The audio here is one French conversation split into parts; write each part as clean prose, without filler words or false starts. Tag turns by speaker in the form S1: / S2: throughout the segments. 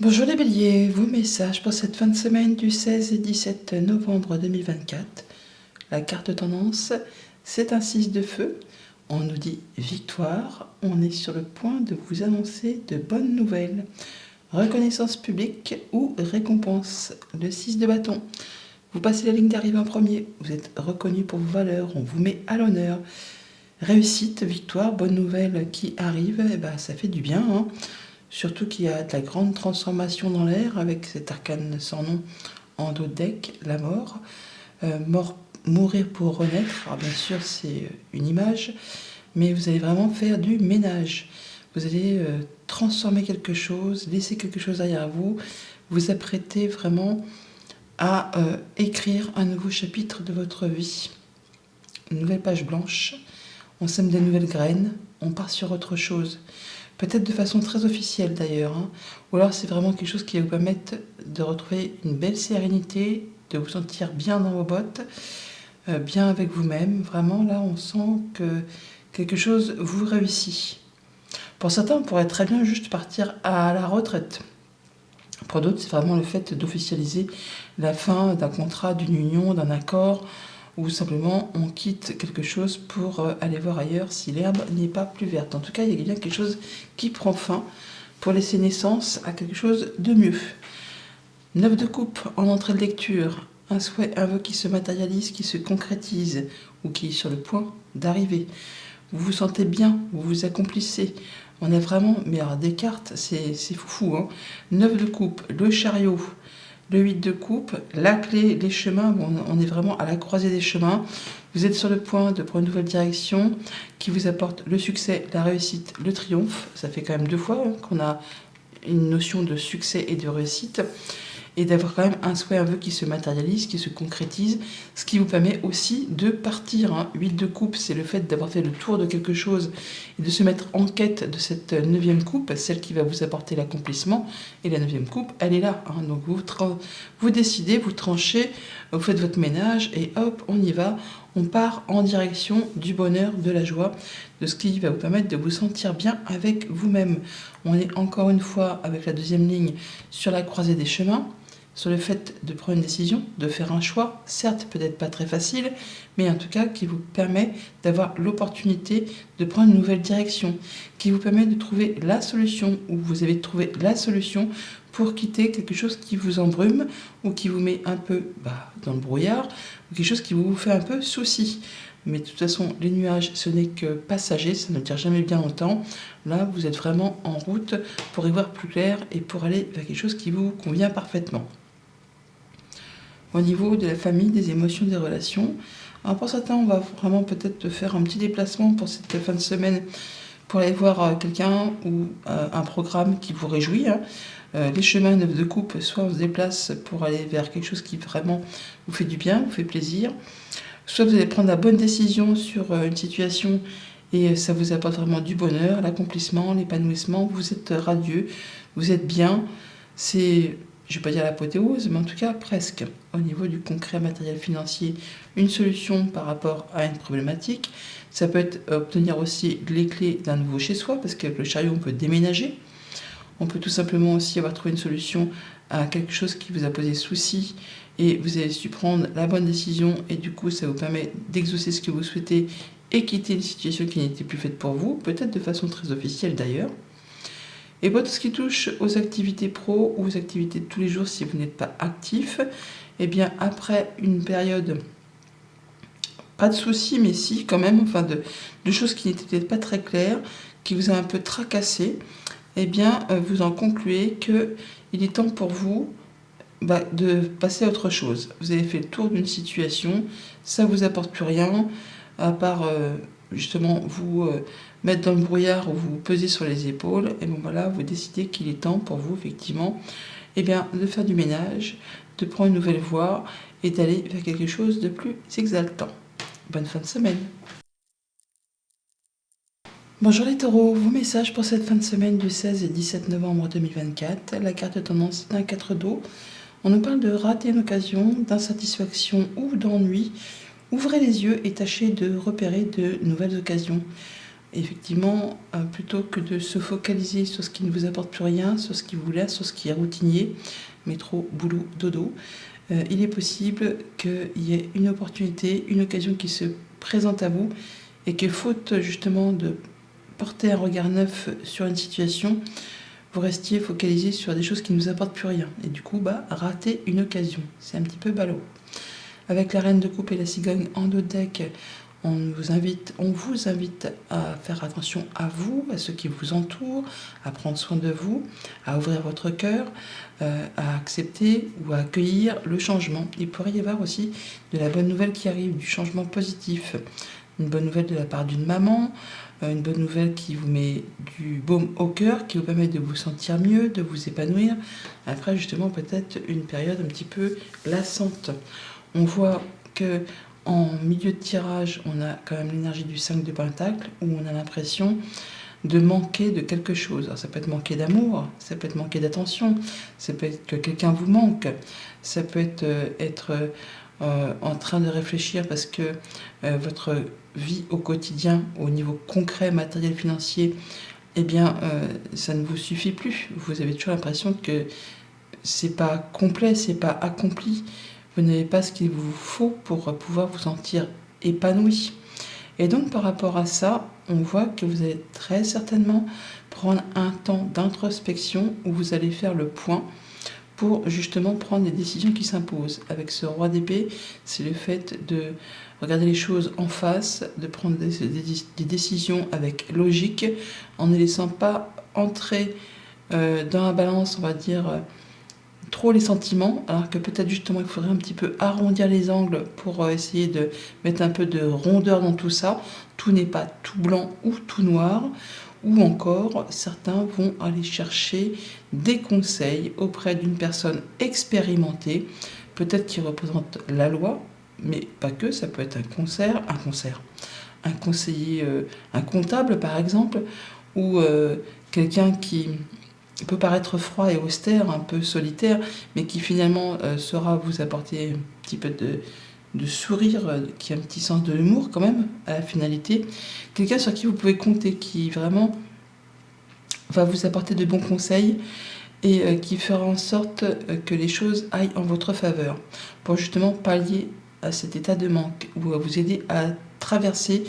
S1: Bonjour les béliers, vos messages pour cette fin de semaine du 16 et 17 novembre 2024. La carte tendance, c'est un 6 de feu. On nous dit victoire, on est sur le point de vous annoncer de bonnes nouvelles. Reconnaissance publique ou récompense, le 6 de bâton. Vous passez la ligne d'arrivée en premier, vous êtes reconnu pour vos valeurs, on vous met à l'honneur. Réussite, victoire, bonne nouvelle qui arrive, ça fait du bien, hein. Surtout qu'il y a de la grande transformation dans l'air avec cet arcane sans nom en dos de deck, la mort. Mourir pour renaître, alors bien sûr c'est une image, mais vous allez vraiment faire du ménage. Vous allez transformer quelque chose, laisser quelque chose derrière vous, vous apprêter vraiment à écrire un nouveau chapitre de votre vie. Une nouvelle page blanche, on sème des nouvelles graines, on part sur autre chose. Peut-être de façon très officielle d'ailleurs, hein. Ou alors c'est vraiment quelque chose qui va vous permettre de retrouver une belle sérénité, de vous sentir bien dans vos bottes, bien avec vous-même. Vraiment là on sent que quelque chose vous réussit. Pour certains on pourrait très bien juste partir à la retraite. Pour d'autres c'est vraiment le fait d'officialiser la fin d'un contrat, d'une union, d'un accord, ou simplement on quitte quelque chose pour aller voir ailleurs si l'herbe n'est pas plus verte. En tout cas, il y a bien quelque chose qui prend fin pour laisser naissance à quelque chose de mieux. 9 de coupe en entrée de lecture, un souhait, un vœu qui se matérialise, qui se concrétise ou qui est sur le point d'arriver. Vous vous sentez bien, vous vous accomplissez. On a vraiment, mais alors des cartes, c'est fou, hein. 9 de coupe, le chariot. Le 8 de coupe, la clé, les chemins, on est vraiment à la croisée des chemins. Vous êtes sur le point de prendre une nouvelle direction qui vous apporte le succès, la réussite, le triomphe. Ça fait quand même 2 fois qu'on a une notion de succès et de réussite. Et d'avoir quand même un souhait, un vœu qui se matérialise, qui se concrétise, ce qui vous permet aussi de partir, hein. 8 de coupe, c'est le fait d'avoir fait le tour de quelque chose et de se mettre en quête de cette 9e coupe, celle qui va vous apporter l'accomplissement. Et la 9e coupe, elle est là, hein. Donc vous décidez, vous tranchez, vous faites votre ménage et hop, on y va. On part en direction du bonheur, de la joie, de ce qui va vous permettre de vous sentir bien avec vous-même. On est encore une fois avec la 2e ligne sur la croisée des chemins, sur le fait de prendre une décision, de faire un choix, certes peut-être pas très facile, mais en tout cas qui vous permet d'avoir l'opportunité de prendre une nouvelle direction, qui vous permet de trouver la solution, ou vous avez trouvé la solution pour quitter quelque chose qui vous embrume, ou qui vous met un peu dans le brouillard, ou quelque chose qui vous fait un peu souci. Mais de toute façon, les nuages, ce n'est que passager, ça ne tire jamais bien longtemps. Là, vous êtes vraiment en route pour y voir plus clair et pour aller vers quelque chose qui vous convient parfaitement. Au niveau de la famille, des émotions, des relations, alors pour certains, on va vraiment peut-être faire un petit déplacement pour cette fin de semaine pour aller voir quelqu'un ou un programme qui vous réjouit, hein. Les chemins de coupe, soit on se déplace pour aller vers quelque chose qui vraiment vous fait du bien, vous fait plaisir, soit vous allez prendre la bonne décision sur une situation et ça vous apporte vraiment du bonheur, l'accomplissement, l'épanouissement, vous êtes radieux, vous êtes bien. C'est, je ne vais pas dire l'apothéose, mais en tout cas presque. Au niveau du concret matériel financier, une solution par rapport à une problématique. Ça peut être obtenir aussi les clés d'un nouveau chez soi, parce qu'avec le chariot, on peut déménager. On peut tout simplement aussi avoir trouvé une solution à quelque chose qui vous a posé souci et vous avez su prendre la bonne décision et du coup ça vous permet d'exaucer ce que vous souhaitez et quitter une situation qui n'était plus faite pour vous, peut-être de façon très officielle d'ailleurs. Et pour tout ce qui touche aux activités pro ou aux activités de tous les jours si vous n'êtes pas actif, eh bien après une période, pas de soucis mais si quand même, enfin de choses qui n'étaient peut-être pas très claires, qui vous a un peu tracassé, eh bien vous en concluez qu'il est temps pour vous de passer à autre chose. Vous avez fait le tour d'une situation, ça ne vous apporte plus rien, à part justement vous mettre dans le brouillard ou vous peser sur les épaules, et bon voilà, vous décidez qu'il est temps pour vous, effectivement, eh bien, de faire du ménage, de prendre une nouvelle voie et d'aller vers quelque chose de plus exaltant. Bonne fin de semaine. Bonjour les taureaux, vos messages pour cette fin de semaine du 16 et 17 novembre 2024. La carte tendance est un 4 d'eau. On nous parle de rater une occasion, d'insatisfaction ou d'ennui. Ouvrez les yeux et tâchez de repérer de nouvelles occasions. effectivement, plutôt que de se focaliser sur ce qui ne vous apporte plus rien, sur ce qui vous laisse, sur ce qui est routinier, métro, boulot, dodo, il est possible qu'il y ait une opportunité, une occasion qui se présente à vous et que faute justement de porter un regard neuf sur une situation, vous restiez focalisé sur des choses qui ne vous apportent plus rien. Et du coup, rater une occasion. C'est un petit peu ballot. Avec la reine de coupe et la cigogne en dos de deck, on vous invite à faire attention à vous, à ceux qui vous entourent, à prendre soin de vous, à ouvrir votre cœur, à accepter ou à accueillir le changement. Il pourrait y avoir aussi de la bonne nouvelle qui arrive, du changement positif. Une bonne nouvelle de la part d'une maman, une bonne nouvelle qui vous met du baume au cœur, qui vous permet de vous sentir mieux, de vous épanouir. Après, justement, peut-être une période un petit peu lassante. On voit que en milieu de tirage, on a quand même l'énergie du 5 de Pentacle, où on a l'impression de manquer de quelque chose. Alors, ça peut être manquer d'amour, ça peut être manquer d'attention, ça peut être que quelqu'un vous manque, ça peut être en train de réfléchir parce que votre vie au quotidien, au niveau concret, matériel, financier, eh bien, ça ne vous suffit plus. Vous avez toujours l'impression que c'est pas complet, c'est pas accompli. Vous n'avez pas ce qu'il vous faut pour pouvoir vous sentir épanoui. Et donc, par rapport à ça, on voit que vous allez très certainement prendre un temps d'introspection où vous allez faire le point pour justement prendre des décisions qui s'imposent. Avec ce roi d'épée, c'est le fait de regarder les choses en face, de prendre des décisions avec logique, en ne laissant pas entrer dans la balance, on va dire, trop les sentiments, alors que peut-être justement il faudrait un petit peu arrondir les angles pour essayer de mettre un peu de rondeur dans tout ça. Tout n'est pas tout blanc ou tout noir. Ou encore, certains vont aller chercher des conseils auprès d'une personne expérimentée, peut-être qui représente la loi, mais pas que, ça peut être un conseiller, un comptable par exemple, ou quelqu'un qui peut paraître froid et austère, un peu solitaire, mais qui finalement saura vous apporter un petit peu de sourire, qui a un petit sens de l'humour quand même, à la finalité. Quelqu'un sur qui vous pouvez compter, qui vraiment va vous apporter de bons conseils et qui fera en sorte que les choses aillent en votre faveur, pour justement pallier à cet état de manque, ou à vous aider à traverser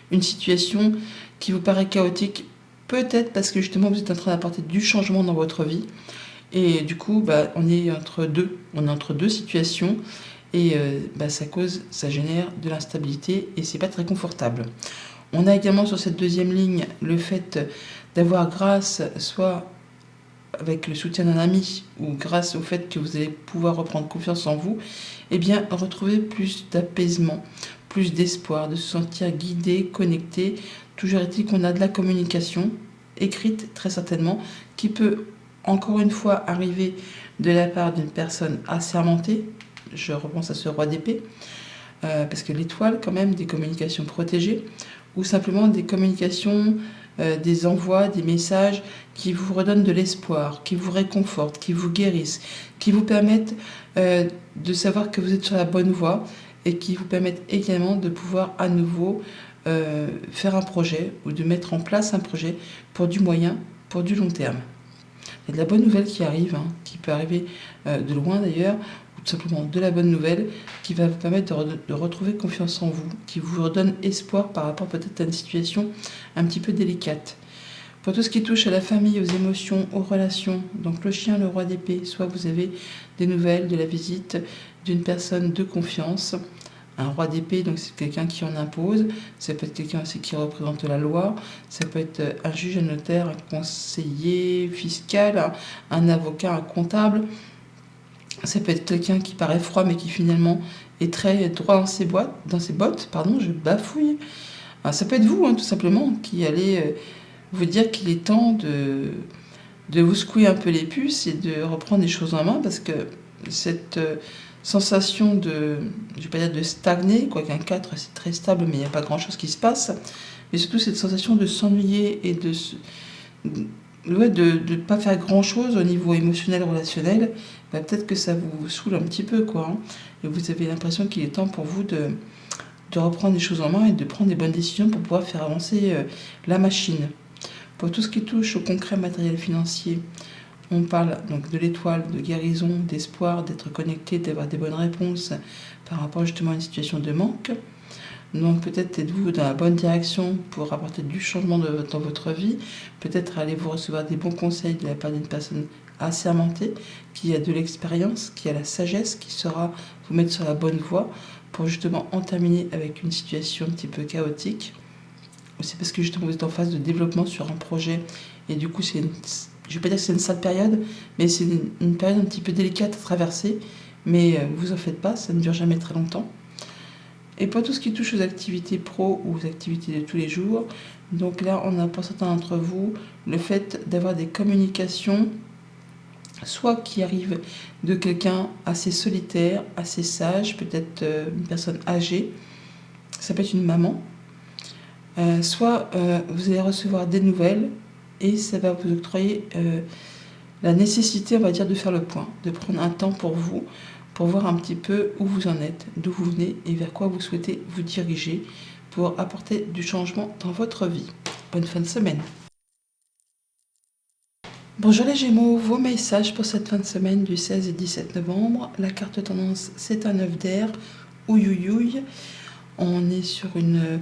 S1: une situation qui vous paraît chaotique, peut-être parce que justement vous êtes en train d'apporter du changement dans votre vie, et du coup on est entre deux situations, et ça génère de l'instabilité et c'est pas très confortable. On a également sur cette deuxième ligne le fait d'avoir grâce, soit avec le soutien d'un ami ou grâce au fait que vous allez pouvoir reprendre confiance en vous, eh bien retrouver plus d'apaisement, plus d'espoir, de se sentir guidé, connecté. Toujours est-il qu'on a de la communication écrite très certainement qui peut encore une fois arriver de la part d'une personne assermentée. Je repense à ce roi d'épée, parce que l'étoile, quand même, des communications protégées, ou simplement des communications, des envois, des messages qui vous redonnent de l'espoir, qui vous réconfortent, qui vous guérissent, qui vous permettent de savoir que vous êtes sur la bonne voie et qui vous permettent également de pouvoir à nouveau faire un projet ou de mettre en place un projet pour du moyen, pour du long terme. Il y a de la bonne nouvelle qui arrive, qui peut arriver de loin d'ailleurs, ou tout simplement de la bonne nouvelle qui va vous permettre de retrouver confiance en vous, qui vous redonne espoir par rapport peut-être à une situation un petit peu délicate. Pour tout ce qui touche à la famille, aux émotions, aux relations, donc le chien, le roi d'épée, soit vous avez des nouvelles de la visite d'une personne de confiance. Un roi d'épée, donc c'est quelqu'un qui en impose, ça peut être quelqu'un aussi qui représente la loi, ça peut être un juge, un notaire, un conseiller fiscal, un avocat, un comptable, ça peut être quelqu'un qui paraît froid mais qui finalement est très droit dans ses bottes, je bafouille. Alors, ça peut être vous, tout simplement, qui allez vous dire qu'il est temps de vous secouer un peu les puces et de reprendre les choses en main, parce que cette sensation je vais pas dire de stagner, quoiqu'un 4 c'est très stable mais il n'y a pas grand chose qui se passe, mais surtout cette sensation de s'ennuyer et de ne pas faire grand chose au niveau émotionnel, relationnel, peut-être que ça vous saoule un petit peu, et vous avez l'impression qu'il est temps pour vous de de reprendre les choses en main et de prendre des bonnes décisions pour pouvoir faire avancer la machine. Pour tout ce qui touche au concret matériel financier, on parle donc de l'étoile, de guérison, d'espoir, d'être connecté, d'avoir des bonnes réponses par rapport justement à une situation de manque. Donc peut-être êtes-vous dans la bonne direction pour apporter du changement dans votre vie. Peut-être allez-vous recevoir des bons conseils de la part d'une personne assermentée, qui a de l'expérience, qui a la sagesse, qui saura vous mettre sur la bonne voie pour justement en terminer avec une situation un petit peu chaotique. C'est parce que justement vous êtes en phase de développement sur un projet et du coup je ne vais pas dire que c'est une sale période, mais c'est une période un petit peu délicate à traverser, mais vous en faites pas, ça ne dure jamais très longtemps. Et pour tout ce qui touche aux activités pro ou aux activités de tous les jours, donc là on a pour certains d'entre vous le fait d'avoir des communications soit qui arrivent de quelqu'un assez solitaire, assez sage, peut-être une personne âgée, ça peut être une maman, soit vous allez recevoir des nouvelles et ça va vous octroyer la nécessité, on va dire, de faire le point, de prendre un temps pour vous, pour voir un petit peu où vous en êtes, d'où vous venez et vers quoi vous souhaitez vous diriger pour apporter du changement dans votre vie. Bonne fin de semaine. Bonjour les Gémeaux, vos messages pour cette fin de semaine du 16 et 17 novembre. La carte tendance, c'est un œuf d'air. Ouïouïouï. On est sur une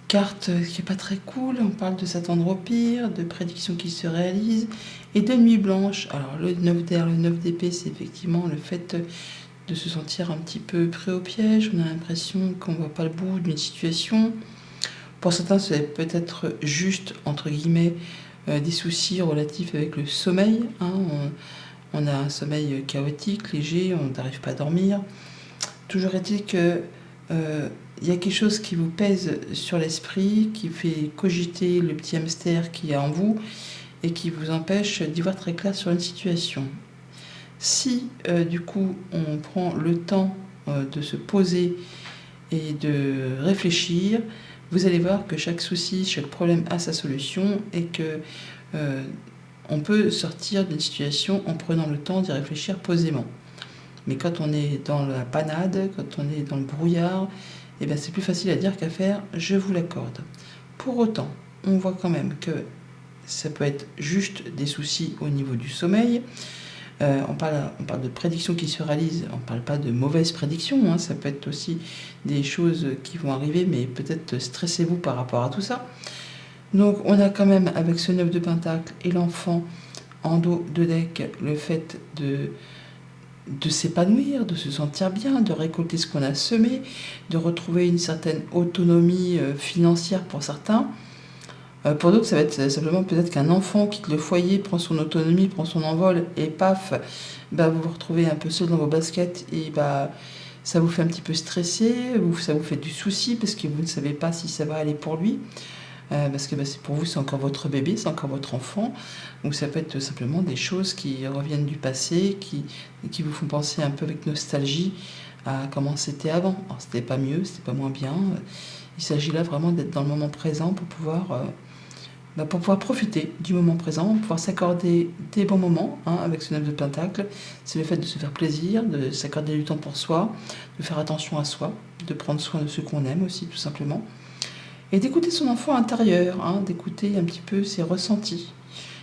S1: carte qui n'est pas très cool. On parle de s'attendre au pire, de prédictions qui se réalisent et de nuit blanche. Alors le 9 d'air, le 9 d'épée, c'est effectivement le fait de se sentir un petit peu pris au piège. On a l'impression qu'on ne voit pas le bout d'une situation. Pour certains, c'est peut-être juste, entre guillemets, des soucis relatifs avec le sommeil. On a un sommeil chaotique, léger, on n'arrive pas à dormir. Toujours est-il que y a quelque chose qui vous pèse sur l'esprit, qui fait cogiter le petit hamster qui est en vous et qui vous empêche d'y voir très clair sur une situation. Si du coup on prend le temps de se poser et de réfléchir, vous allez voir que chaque souci, chaque problème a sa solution et que on peut sortir d'une situation en prenant le temps d'y réfléchir posément. Mais quand on est dans la panade, quand on est dans le brouillard, eh bien c'est plus facile à dire qu'à faire, je vous l'accorde. Pour autant, on voit quand même que ça peut être juste des soucis au niveau du sommeil. On parle de prédictions qui se réalisent, on ne parle pas de mauvaises prédictions, ça peut être aussi des choses qui vont arriver, mais peut-être stressez-vous par rapport à tout ça. Donc on a quand même avec ce 9 de Pentacle et l'enfant en dos de deck le fait de s'épanouir, de se sentir bien, de récolter ce qu'on a semé, de retrouver une certaine autonomie financière pour certains. Pour d'autres, ça va être simplement peut-être qu'un enfant quitte le foyer, prend son autonomie, prend son envol et paf, vous vous retrouvez un peu seul dans vos baskets et ça vous fait un petit peu stresser, ça vous fait du souci parce que vous ne savez pas si ça va aller pour lui. Parce que pour vous, c'est encore votre bébé, c'est encore votre enfant. Donc ça peut être simplement des choses qui reviennent du passé, qui vous font penser un peu avec nostalgie à comment c'était avant. Alors c'était pas mieux, c'était pas moins bien. Il s'agit là vraiment d'être dans le moment présent pour pouvoir profiter du moment présent, pouvoir s'accorder des bons moments avec ce 9 de Pentacle. C'est le fait de se faire plaisir, de s'accorder du temps pour soi, de faire attention à soi, de prendre soin de ceux qu'on aime aussi tout simplement. Et d'écouter son enfant intérieur, d'écouter un petit peu ses ressentis.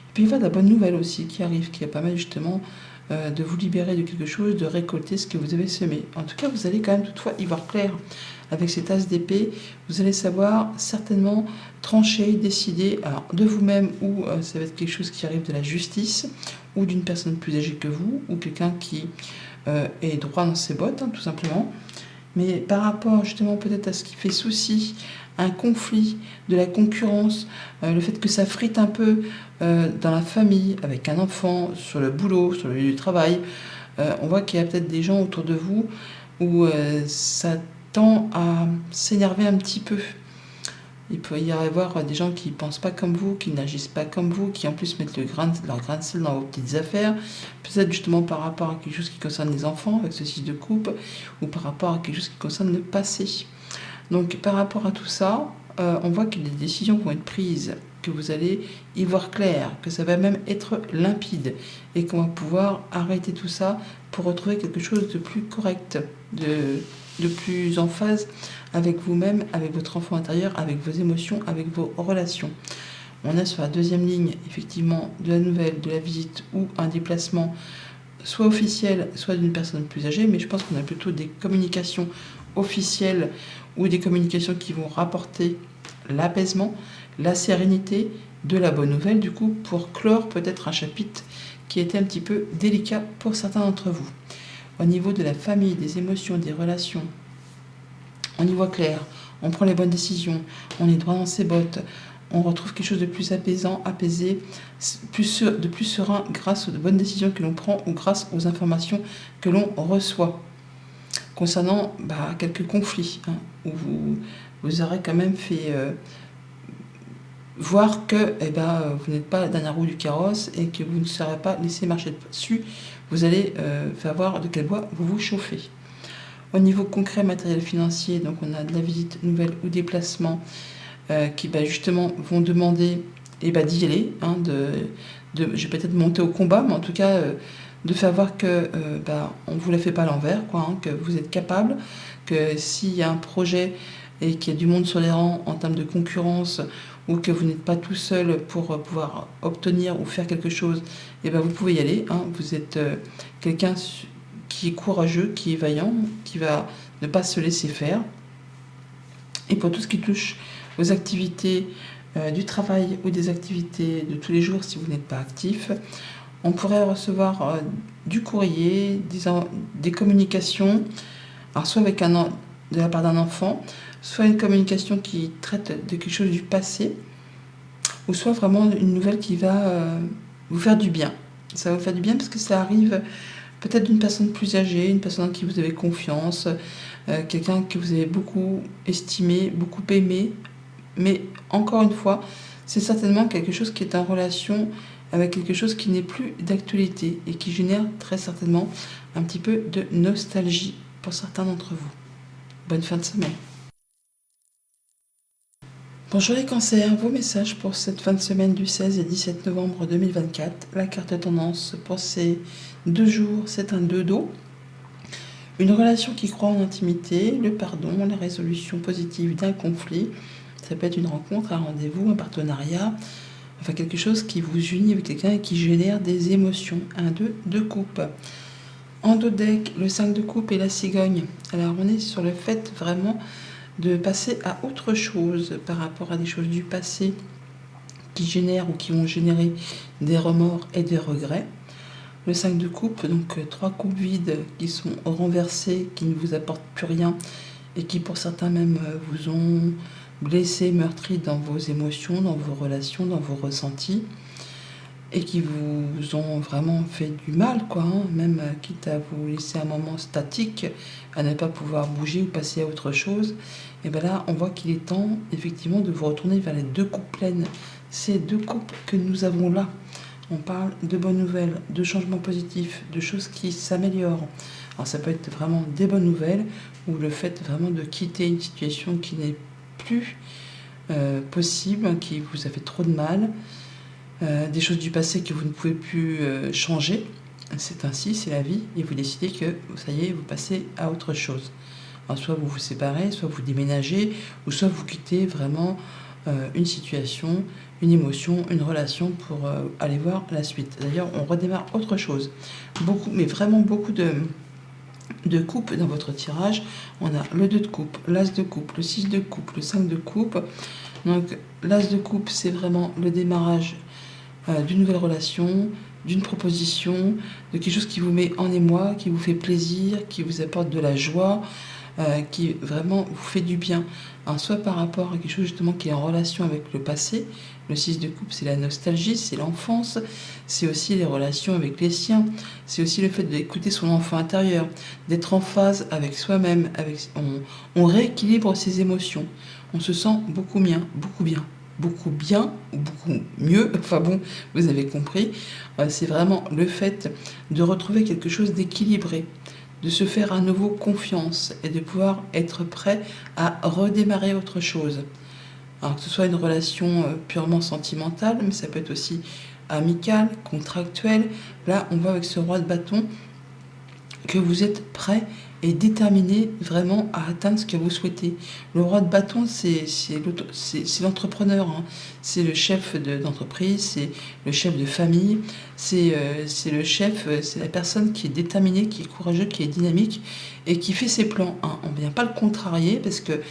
S1: Et puis il y a de la bonne nouvelle aussi qui arrive, qui est pas mal justement de vous libérer de quelque chose, de récolter ce que vous avez semé. En tout cas, vous allez quand même toutefois y voir clair. Avec cette as d'épée, vous allez savoir certainement trancher, décider de vous-même ou ça va être quelque chose qui arrive de la justice ou d'une personne plus âgée que vous ou quelqu'un qui est droit dans ses bottes, tout simplement. Mais par rapport justement peut-être à ce qui fait souci, un conflit, de la concurrence, le fait que ça frite un peu dans la famille, avec un enfant, sur le boulot, sur le lieu du travail, on voit qu'il y a peut-être des gens autour de vous où ça tend à s'énerver un petit peu. Il peut y avoir des gens qui ne pensent pas comme vous, qui n'agissent pas comme vous, qui en plus mettent leur grain de sel dans vos petites affaires, peut-être justement par rapport à quelque chose qui concerne les enfants, avec ce 6 de coupe, ou par rapport à quelque chose qui concerne le passé. Donc par rapport à tout ça, on voit que les décisions vont être prises, que vous allez y voir clair, que ça va même être limpide, et qu'on va pouvoir arrêter tout ça pour retrouver quelque chose de plus correct, de plus en phase avec vous-même, avec votre enfant intérieur, avec vos émotions, avec vos relations. On a sur la deuxième ligne, effectivement, de la nouvelle, de la visite ou un déplacement, soit officiel, soit d'une personne plus âgée, mais je pense qu'on a plutôt des communications officielles ou des communications qui vont rapporter l'apaisement, la sérénité, de la bonne nouvelle, du coup, pour clore peut-être un chapitre qui était un petit peu délicat pour certains d'entre vous. Au niveau de la famille, des émotions, des relations, on y voit clair, on prend les bonnes décisions, on est droit dans ses bottes, on retrouve quelque chose de plus apaisant, apaisé, de plus serein grâce aux bonnes décisions que l'on prend ou grâce aux informations que l'on reçoit. Concernant quelques conflits, où vous aurez quand même fait voir que vous n'êtes pas la dernière roue du carrosse et que vous ne serez pas laissé marcher dessus, vous allez faire voir de quel bois vous vous chauffez. Au niveau concret, matériel, financier, donc on a de la visite nouvelle ou déplacement qui justement vont demander d'y aller, je vais peut-être monter au combat, mais en tout cas de faire voir que on ne vous la fait pas à l'envers, que vous êtes capable, que s'il y a un projet et qu'il y a du monde sur les rangs en termes de concurrence, ou que vous n'êtes pas tout seul pour pouvoir obtenir ou faire quelque chose, vous pouvez y aller. Vous êtes quelqu'un qui est courageux, qui est vaillant, qui va ne pas se laisser faire. Et pour tout ce qui touche aux activités du travail ou des activités de tous les jours, si vous n'êtes pas actif, on pourrait recevoir du courrier, des communications, alors soit de la part d'un enfant, soit une communication qui traite de quelque chose du passé, ou soit vraiment une nouvelle qui va vous faire du bien. Ça va vous faire du bien parce que ça arrive peut-être d'une personne plus âgée, une personne en qui vous avez confiance, quelqu'un que vous avez beaucoup estimé, beaucoup aimé. Mais encore une fois, c'est certainement quelque chose qui est en relation avec quelque chose qui n'est plus d'actualité et qui génère très certainement un petit peu de nostalgie pour certains d'entre vous. Bonne fin de semaine. Bonjour les cancers, vos messages pour cette fin de semaine du 16 et 17 novembre 2024. La carte tendance pour ces 2 jours, c'est un 2 d'eau. Une relation qui croit en intimité, le pardon, la résolution positive d'un conflit. Ça peut être une rencontre, un rendez-vous, un partenariat, enfin quelque chose qui vous unit avec quelqu'un et qui génère des émotions. Un 2 de coupe. En dos deck, le 5 de coupe et la cigogne. Alors on est sur le fait vraiment de passer à autre chose par rapport à des choses du passé qui génèrent ou qui vont générer des remords et des regrets. Le 5 de coupe, donc 3 coupes vides qui sont renversées, qui ne vous apportent plus rien et qui pour certains même vous ont blessé, meurtri dans vos émotions, dans vos relations, dans vos ressentis et qui vous ont vraiment fait du mal, même quitte à vous laisser un moment statique, à ne pas pouvoir bouger ou passer à autre chose. Et là, on voit qu'il est temps, effectivement, de vous retourner vers les 2 coupes pleines. Ces 2 coupes que nous avons là. On parle de bonnes nouvelles, de changements positifs, de choses qui s'améliorent. Alors ça peut être vraiment des bonnes nouvelles ou le fait vraiment de quitter une situation qui n'est plus possible, qui vous a fait trop de mal. Des choses du passé que vous ne pouvez plus changer. C'est ainsi, c'est la vie, et vous décidez que, ça y est, vous passez à autre chose. Alors, soit vous vous séparez, soit vous déménagez, ou soit vous quittez vraiment une situation, une émotion, une relation pour aller voir la suite. D'ailleurs, on redémarre autre chose. Beaucoup, mais vraiment beaucoup de coupes dans votre tirage. On a le 2 de coupe, l'as de coupe, le 6 de coupe, le 5 de coupe. Donc, l'as de coupe, c'est vraiment le démarrage d'une nouvelle relation, d'une proposition, de quelque chose qui vous met en émoi, qui vous fait plaisir, qui vous apporte de la joie, qui vraiment vous fait du bien. Alors, soit par rapport à quelque chose justement qui est en relation avec le passé. Le 6 de coupe, c'est la nostalgie, c'est l'enfance, c'est aussi les relations avec les siens, c'est aussi le fait d'écouter son enfant intérieur, d'être en phase avec soi-même, on rééquilibre ses émotions, on se sent beaucoup bien, ou beaucoup mieux, enfin bon, vous avez compris, c'est vraiment le fait de retrouver quelque chose d'équilibré, de se faire à nouveau confiance et de pouvoir être prêt à redémarrer autre chose. Alors que ce soit une relation purement sentimentale, mais ça peut être aussi amicale, contractuelle. Là, on voit avec ce roi de bâton que vous êtes prêt et déterminé vraiment à atteindre ce que vous souhaitez. Le roi de bâton, c'est l'entrepreneur, hein. C'est le chef d'entreprise, c'est le chef de famille, c'est le chef, c'est la personne qui est déterminée, qui est courageux, qui est dynamique et qui fait ses plans, hein. On ne vient pas le contrarier parce que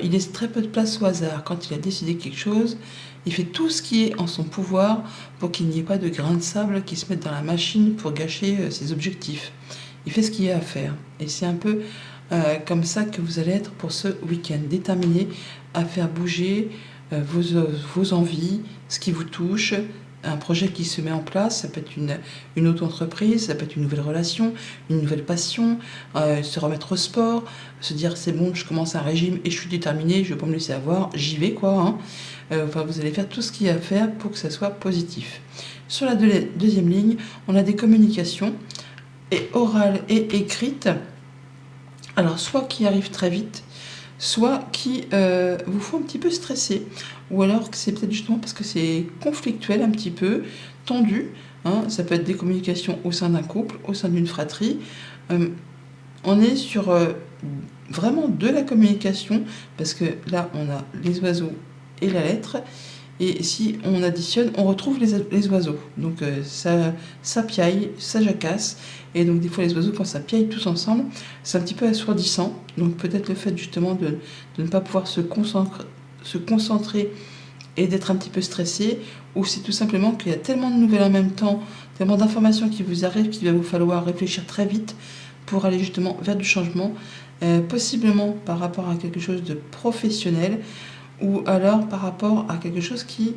S1: il laisse très peu de place au hasard. Quand il a décidé quelque chose, il fait tout ce qui est en son pouvoir pour qu'il n'y ait pas de grains de sable qui se mettent dans la machine pour gâcher ses objectifs. Il fait ce qu'il y a à faire. Et c'est un peu comme ça que vous allez être pour ce week-end, déterminé à faire bouger vos envies, ce qui vous touche, un projet qui se met en place. Ça peut être une auto-entreprise, ça peut être une nouvelle relation, une nouvelle passion, se remettre au sport, se dire c'est bon, je commence un régime et je suis déterminé, je ne vais pas me laisser avoir, j'y vais quoi, hein. Enfin, vous allez faire tout ce qu'il y a à faire pour que ça soit positif. Sur la deuxième ligne, on a des communications et orales et écrites. Alors, soit qui arrivent très vite, soit qui vous font un petit peu stresser, ou alors que c'est peut-être justement parce que c'est conflictuel un petit peu, tendu, hein. Ça peut être des communications au sein d'un couple, au sein d'une fratrie. On est sur vraiment de la communication, parce que là, on a les oiseaux et la lettre, et si on additionne, on retrouve les oiseaux. Donc ça piaille, ça jacasse, et donc des fois les oiseaux, quand ça piaille tous ensemble, c'est un petit peu assourdissant. Donc peut-être le fait justement de ne pas pouvoir se concentrer et d'être un petit peu stressé, ou c'est tout simplement qu'il y a tellement de nouvelles en même temps, tellement d'informations qui vous arrivent qu'il va vous falloir réfléchir très vite pour aller justement vers du changement, possiblement par rapport à quelque chose de professionnel, ou alors par rapport à quelque chose qui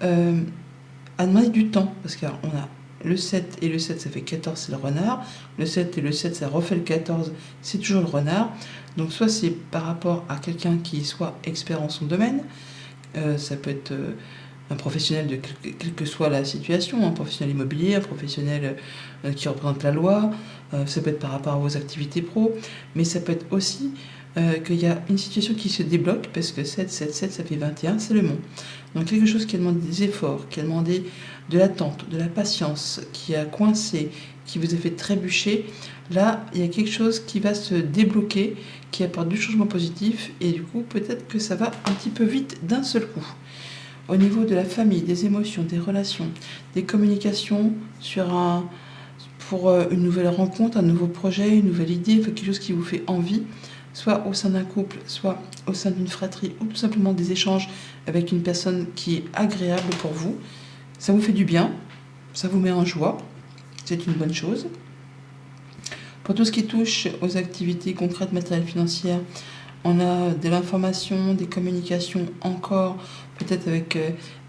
S1: a demandé du temps. Parce qu'on a le 7 et le 7, ça fait 14, c'est le renard. Le 7 et le 7, ça refait le 14, c'est toujours le renard. Donc soit c'est par rapport à quelqu'un qui soit expert en son domaine, ça peut être un professionnel de quelle que soit la situation, un professionnel immobilier, un professionnel qui représente la loi, ça peut être par rapport à vos activités pro, mais ça peut être aussi qu'il y a une situation qui se débloque, parce que 7, 7, 7, ça fait 21, c'est le monde. Donc quelque chose qui a demandé des efforts, qui a demandé de l'attente, de la patience, qui a coincé, qui vous a fait trébucher, là, il y a quelque chose qui va se débloquer, qui apporte du changement positif, et du coup, peut-être que ça va un petit peu vite d'un seul coup. Au niveau de la famille, des émotions, des relations, des communications pour une nouvelle rencontre, un nouveau projet, une nouvelle idée, quelque chose qui vous fait envie, soit au sein d'un couple, soit au sein d'une fratrie, ou tout simplement des échanges avec une personne qui est agréable pour vous. Ça vous fait du bien, ça vous met en joie, c'est une bonne chose. Pour tout ce qui touche aux activités concrètes, matérielles, financières, on a de l'information, des communications encore, peut-être avec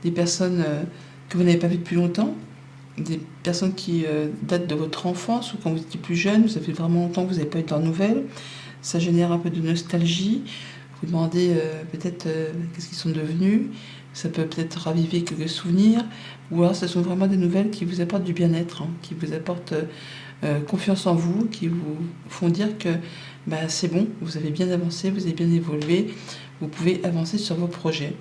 S1: des personnes que vous n'avez pas vues depuis longtemps, des personnes qui datent de votre enfance ou quand vous étiez plus jeune, ça fait vraiment longtemps que vous n'avez pas eu de leurs nouvelles. Ça génère un peu de nostalgie. Vous demandez peut-être qu'est-ce qu'ils sont devenus. Ça peut peut-être raviver quelques souvenirs. Ou alors ce sont vraiment des nouvelles qui vous apportent du bien-être, hein, qui vous apportent confiance en vous, qui vous font dire que c'est bon, vous avez bien avancé, vous avez bien évolué, vous pouvez avancer sur vos projets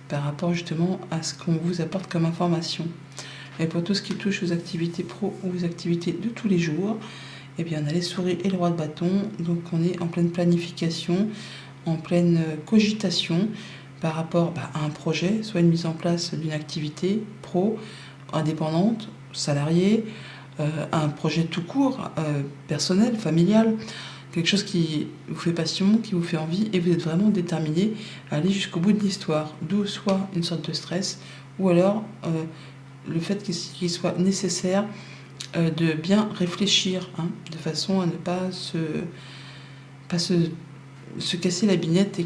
S1: par rapport justement à ce qu'on vous apporte comme information. Et pour tout ce qui touche aux activités pro ou aux activités de tous les jours, eh bien, on a les souris et le roi de bâton, donc on est en pleine planification, en pleine cogitation par rapport à un projet, soit une mise en place d'une activité pro, indépendante, salariée, un projet tout court, personnel, familial, quelque chose qui vous fait passion, qui vous fait envie, et vous êtes vraiment déterminé à aller jusqu'au bout de l'histoire, d'où soit une sorte de stress, ou alors le fait qu'il soit nécessaire de bien réfléchir, hein, de façon à ne pas se casser la binette et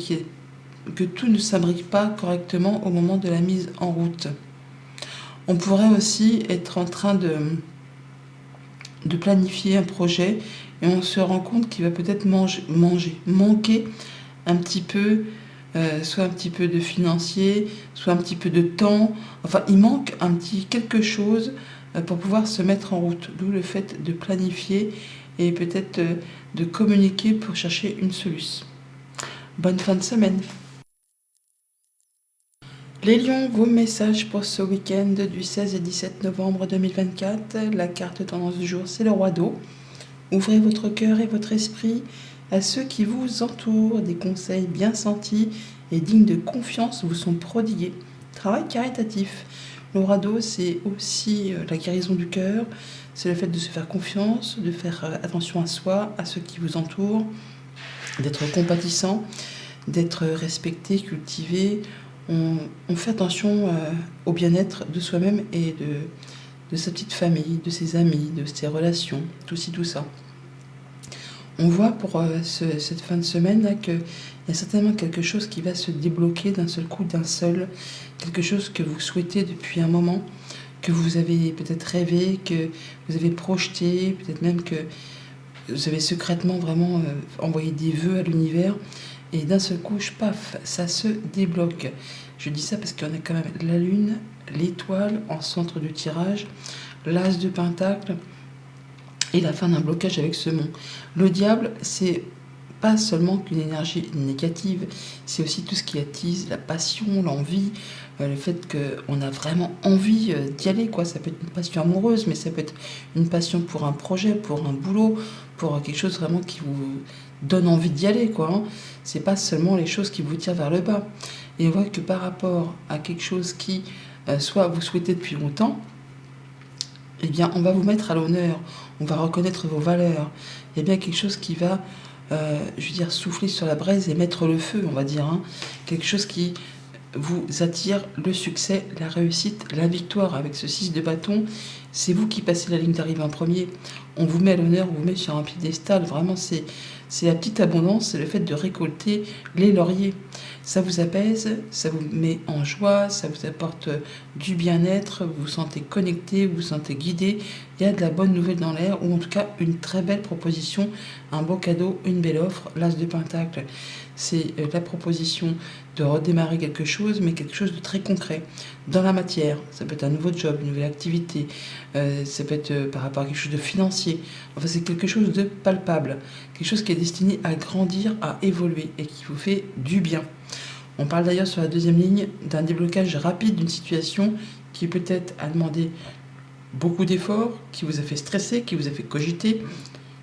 S1: que tout ne s'imbrique pas correctement au moment de la mise en route. On pourrait aussi être en train de planifier un projet et on se rend compte qu'il va peut-être manquer un petit peu, soit un petit peu de financier, soit un petit peu de temps. Enfin, il manque un petit quelque chose pour pouvoir se mettre en route. D'où le fait de planifier et peut-être de communiquer pour chercher une solution. Bonne fin de semaine. Les lions, vos messages pour ce week-end du 16 et 17 novembre 2024. La carte tendance du jour, c'est le roi d'eau. Ouvrez votre cœur et votre esprit à ceux qui vous entourent. Des conseils bien sentis et dignes de confiance vous sont prodigués. Travail caritatif. Le radeau, c'est aussi la guérison du cœur. C'est le fait de se faire confiance, de faire attention à soi, à ceux qui vous entourent, d'être compatissant, d'être respecté, cultivé. On fait attention au bien-être de soi-même et de sa petite famille, de ses amis, de ses relations, tout ci, tout ça. On voit pour cette fin de semaine là qu'il y a certainement quelque chose qui va se débloquer d'un seul coup, quelque chose que vous souhaitez depuis un moment, que vous avez peut-être rêvé, que vous avez projeté, peut-être même que vous avez secrètement vraiment envoyé des vœux à l'univers. Et d'un seul coup, paf, ça se débloque. Je dis ça parce qu'on a quand même la lune, l'étoile en centre du tirage, l'as de pentacle et la fin d'un blocage avec ce mont. Le diable, c'est pas seulement qu'une énergie négative, c'est aussi tout ce qui attise la passion, l'envie, le fait qu'on a vraiment envie d'y aller, quoi. Ça peut être une passion amoureuse, mais ça peut être une passion pour un projet, pour un boulot, pour quelque chose vraiment qui vous donne envie d'y aller, quoi. Hein. C'est pas seulement les choses qui vous tirent vers le bas. Et on voit que par rapport à quelque chose qui, soit vous souhaitez depuis longtemps, eh bien, on va vous mettre à l'honneur, on va reconnaître vos valeurs. Il y a bien quelque chose qui va, souffler sur la braise et mettre le feu, on va dire. Hein. Quelque chose qui vous attire le succès, la réussite, la victoire. Avec ce 6 de bâton, c'est vous qui passez la ligne d'arrivée en premier. On vous met à l'honneur, on vous met sur un piédestal. Vraiment, c'est la petite abondance, c'est le fait de récolter les lauriers. Ça vous apaise, ça vous met en joie, ça vous apporte du bien-être, vous vous sentez connecté, vous vous sentez guidé. Il y a de la bonne nouvelle dans l'air, ou en tout cas une très belle proposition, un beau cadeau, une belle offre. L'as de pentacle, c'est la proposition de redémarrer quelque chose, mais quelque chose de très concret, dans la matière. Ça peut être un nouveau job, une nouvelle activité, ça peut être par rapport à quelque chose de financier. Enfin, c'est quelque chose de palpable, quelque chose qui est destiné à grandir, à évoluer, et qui vous fait du bien. On parle d'ailleurs sur la deuxième ligne d'un déblocage rapide d'une situation qui peut-être a demandé beaucoup d'efforts, qui vous a fait stresser, qui vous a fait cogiter,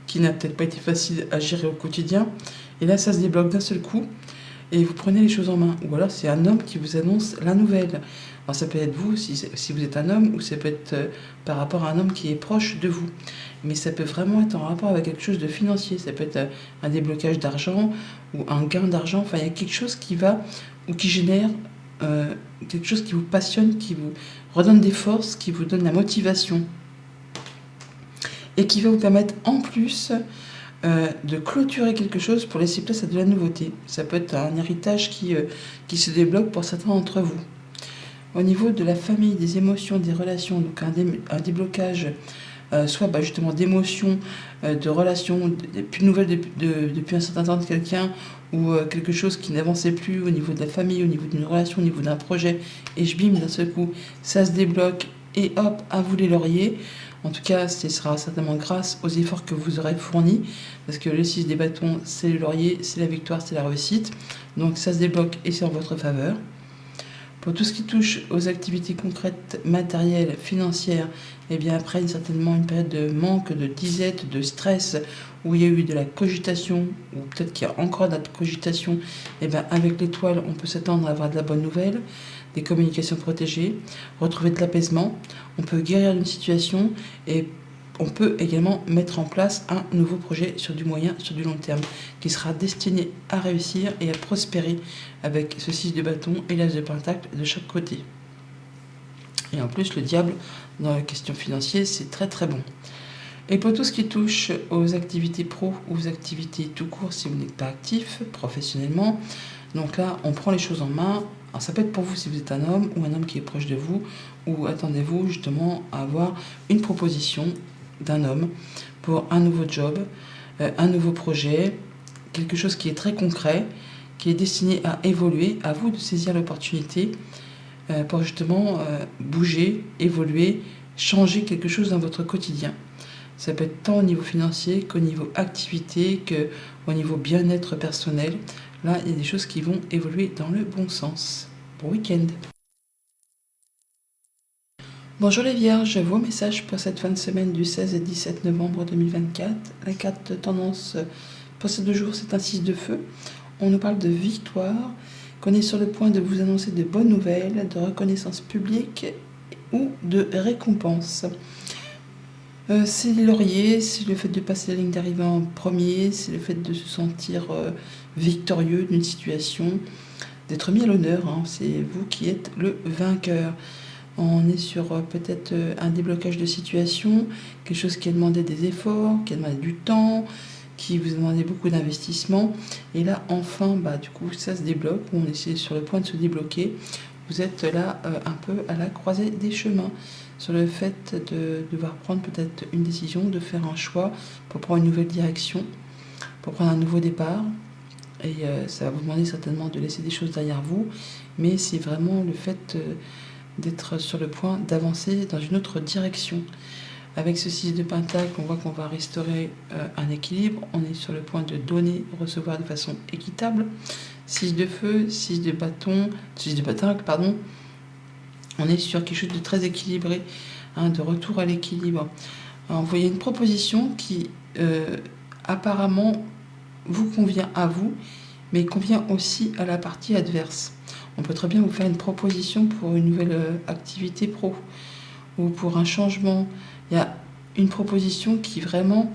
S1: qui n'a peut-être pas été facile à gérer au quotidien. Et là, ça se débloque d'un seul coup et vous prenez les choses en main. Ou alors, c'est un homme qui vous annonce la nouvelle. Alors, ça peut être vous, si vous êtes un homme, ou ça peut être par rapport à un homme qui est proche de vous. Mais ça peut vraiment être en rapport avec quelque chose de financier. Ça peut être un déblocage d'argent ou un gain d'argent. Enfin, il y a quelque chose qui va ou qui génère quelque chose qui vous passionne, qui vous redonne des forces, qui vous donne la motivation. Et qui va vous permettre en plus de clôturer quelque chose pour laisser place à de la nouveauté. Ça peut être un héritage qui se débloque pour certains d'entre vous. Au niveau de la famille, des émotions, des relations, donc un déblocage, soit justement d'émotions, de relations, plus nouvelles depuis un certain temps de quelqu'un, ou quelque chose qui n'avançait plus au niveau de la famille, au niveau d'une relation, au niveau d'un projet, et bim, d'un seul coup, ça se débloque, et hop, à vous les lauriers. En tout cas, ce sera certainement grâce aux efforts que vous aurez fournis, parce que le 6 des bâtons, c'est le laurier, c'est la victoire, c'est la réussite. Donc ça se débloque et c'est en votre faveur. Pour tout ce qui touche aux activités concrètes, matérielles, financières, eh bien après certainement une période de manque, de disette, de stress, où il y a eu de la cogitation, ou peut-être qu'il y a encore de la cogitation, eh bien avec l'étoile, on peut s'attendre à avoir de la bonne nouvelle, des communications protégées, retrouver de l'apaisement, on peut guérir d'une situation et on peut également mettre en place un nouveau projet sur du moyen, sur du long terme, qui sera destiné à réussir et à prospérer avec ce 6 de bâton et l'as de pentacle de chaque côté. Et en plus, le diable, dans la question financière, c'est très très bon. Et pour tout ce qui touche aux activités pro ou aux activités tout court, si vous n'êtes pas actif professionnellement, donc là, on prend les choses en main. Alors, ça peut être pour vous si vous êtes un homme ou un homme qui est proche de vous, ou attendez-vous justement à avoir une proposition d'un homme pour un nouveau job, un nouveau projet, quelque chose qui est très concret, qui est destiné à évoluer. À vous de saisir l'opportunité pour justement bouger, évoluer, changer quelque chose dans votre quotidien. Ça peut être tant au niveau financier qu'au niveau activité, qu'au niveau bien-être personnel. Là, il y a des choses qui vont évoluer dans le bon sens. Bon week-end. Bonjour les Vierges, vos messages pour cette fin de semaine du 16 et 17 novembre 2024. La carte de tendance pour ces 2 jours, c'est un 6 de feu. On nous parle de victoire, qu'on est sur le point de vous annoncer de bonnes nouvelles, de reconnaissance publique ou de récompense. C'est les lauriers, c'est le fait de passer la ligne d'arrivée en premier, c'est le fait de se sentir victorieux d'une situation, d'être mis à l'honneur, hein. C'est vous qui êtes le vainqueur. On est sur peut-être un déblocage de situation, quelque chose qui a demandé des efforts, qui a demandé du temps, qui vous a demandé beaucoup d'investissement. Et là, enfin, du coup, ça se débloque, on est sur le point de se débloquer. Vous êtes là un peu à la croisée des chemins, sur le fait de devoir prendre peut-être une décision, de faire un choix pour prendre une nouvelle direction, pour prendre un nouveau départ. Et ça va vous demander certainement de laisser des choses derrière vous, mais c'est vraiment le fait d'être sur le point d'avancer dans une autre direction. Avec ce 6 de pentacle, on voit qu'on va restaurer un équilibre. On est sur le point de donner, recevoir de façon équitable. 6 de feu, 6 de bâton, 6 de pentacle, pardon. On est sur quelque chose de très équilibré, de retour à l'équilibre. Vous voyez une proposition qui apparemment vous convient à vous, mais convient aussi à la partie adverse. On peut très bien vous faire une proposition pour une nouvelle activité pro ou pour un changement. Il y a une proposition qui vraiment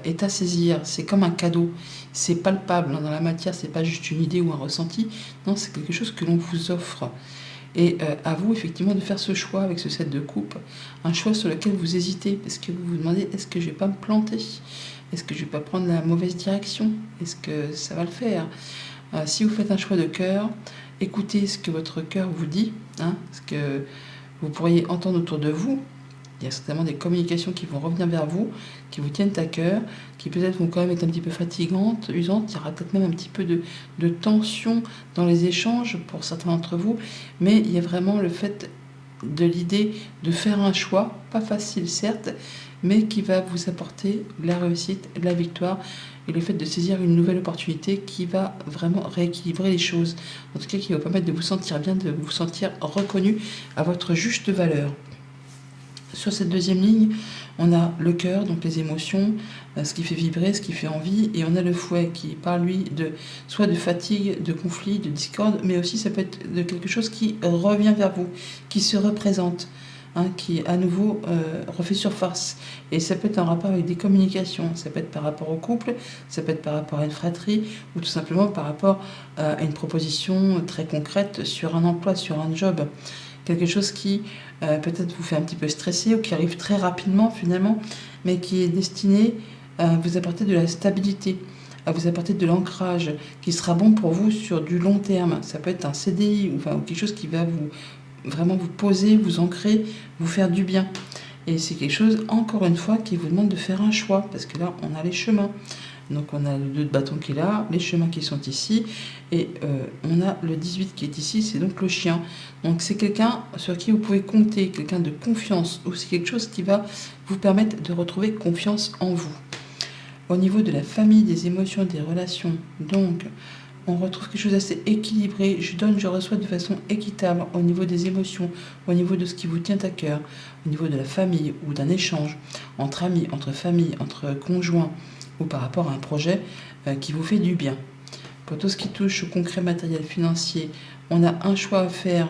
S1: est à saisir. C'est comme un cadeau. C'est palpable dans la matière. C'est pas juste une idée ou un ressenti. Non, c'est quelque chose que l'on vous offre. Et à vous, effectivement, de faire ce choix avec ce 7 de coupe. Un choix sur lequel vous hésitez parce que vous vous demandez, est-ce que je vais pas me planter? Est-ce que je vais pas prendre la mauvaise direction? Est-ce que ça va le faire? Si vous faites un choix de cœur, écoutez ce que votre cœur vous dit, ce que vous pourriez entendre autour de vous. Il y a certainement des communications qui vont revenir vers vous, qui vous tiennent à cœur, qui peut-être vont quand même être un petit peu fatigantes, usantes. Il y aura peut-être même un petit peu de tension dans les échanges pour certains d'entre vous, mais il y a vraiment le fait de l'idée de faire un choix, pas facile certes, mais qui va vous apporter la réussite, la victoire et le fait de saisir une nouvelle opportunité qui va vraiment rééquilibrer les choses. En tout cas, qui va permettre de vous sentir bien, de vous sentir reconnu à votre juste valeur. Sur cette deuxième ligne, on a le cœur, donc les émotions, ce qui fait vibrer, ce qui fait envie, et on a le fouet qui parle, lui, soit de fatigue, de conflit, de discorde, mais aussi ça peut être de quelque chose qui revient vers vous, qui se représente, qui à nouveau refait surface. Et ça peut être en rapport avec des communications, ça peut être par rapport au couple, ça peut être par rapport à une fratrie, ou tout simplement par rapport à une proposition très concrète sur un emploi, sur un job. Quelque chose qui peut-être vous fait un petit peu stresser ou qui arrive très rapidement finalement, mais qui est destiné à vous apporter de la stabilité, à vous apporter de l'ancrage, qui sera bon pour vous sur du long terme. Ça peut être un CDI ou quelque chose qui va vraiment vous poser, vous ancrer, vous faire du bien. Et c'est quelque chose, encore une fois, qui vous demande de faire un choix, parce que là, on a les chemins. Donc on a le 2 de bâton qui est là, les chemins qui sont ici, et on a le 18 qui est ici, c'est donc le chien. Donc c'est quelqu'un sur qui vous pouvez compter, quelqu'un de confiance, ou c'est quelque chose qui va vous permettre de retrouver confiance en vous. Au niveau de la famille, des émotions, des relations, donc on retrouve quelque chose d'assez équilibré. Je donne, je reçois de façon équitable au niveau des émotions, au niveau de ce qui vous tient à cœur, au niveau de la famille ou d'un échange entre amis, entre familles, entre conjoints, ou par rapport à un projet qui vous fait du bien. Pour tout ce qui touche au concret matériel financier, on a un choix à faire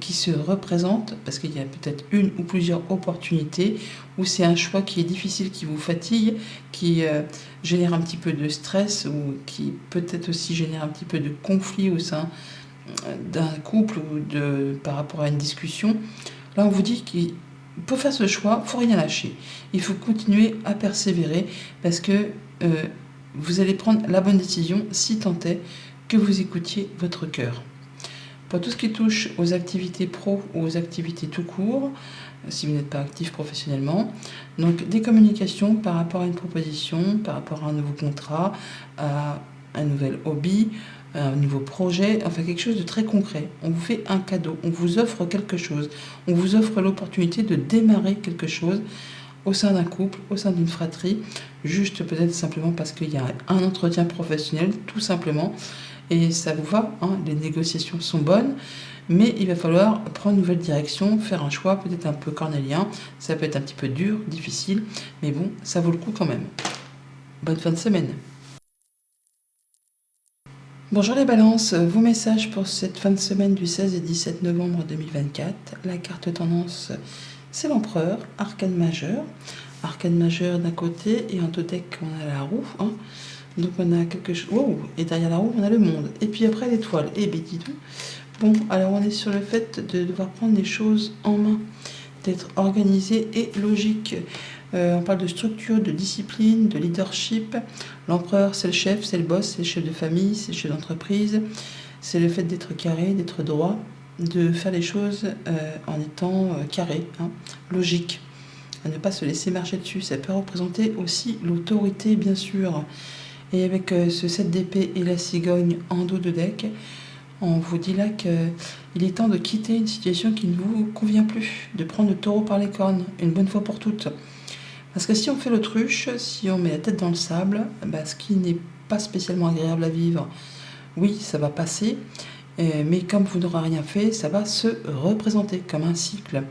S1: qui se représente, parce qu'il y a peut-être une ou plusieurs opportunités, ou c'est un choix qui est difficile, qui vous fatigue, qui génère un petit peu de stress, ou qui peut-être aussi génère un petit peu de conflit au sein d'un couple ou par rapport à une discussion. Là, on vous dit qu'il pour faire ce choix, il ne faut rien lâcher. Il faut continuer à persévérer parce que vous allez prendre la bonne décision si tant est que vous écoutiez votre cœur. Pour tout ce qui touche aux activités pro ou aux activités tout court, si vous n'êtes pas actif professionnellement, donc des communications par rapport à une proposition, par rapport à un nouveau contrat, à un nouvel hobby, un nouveau projet, enfin quelque chose de très concret. On vous fait un cadeau, on vous offre quelque chose, on vous offre l'opportunité de démarrer quelque chose au sein d'un couple, au sein d'une fratrie, juste peut-être simplement parce qu'il y a un entretien professionnel, tout simplement. et ça vous va, hein, les négociations sont bonnes, mais il va falloir prendre une nouvelle direction, faire un choix peut-être un peu cornélien, ça peut être un petit peu dur, difficile, mais bon, ça vaut le coup quand même. Bonne fin de semaine. Bonjour les balances, vos messages pour cette fin de semaine du 16 et 17 novembre 2024. La carte tendance, c'est l'empereur, arcane majeur. Arcane majeur d'un côté et en deck on a la roue. Hein. Donc on a quelque chose... Wow. Et derrière la roue on a le monde. Et puis après l'étoile. Et ben dis donc. Bon, alors on est sur le fait de devoir prendre les choses en main, d'être organisé et logique. On parle de structure, de discipline, de leadership. L'empereur, c'est le chef, c'est le boss, c'est le chef de famille, c'est le chef d'entreprise. C'est le fait d'être carré, d'être droit, de faire les choses en étant carré, hein, logique. À ne pas se laisser marcher dessus. Ça peut représenter aussi l'autorité, bien sûr. Et avec ce 7 d'épée et la cigogne en dos de deck, on vous dit là qu'il est temps de quitter une situation qui ne vous convient plus, de prendre le taureau par les cornes, une bonne fois pour toutes. Parce que si on fait l'autruche, si on met la tête dans le sable, bah, ce qui n'est pas spécialement agréable à vivre, oui, ça va passer, mais comme vous n'aurez rien fait, ça va se représenter comme un cycle.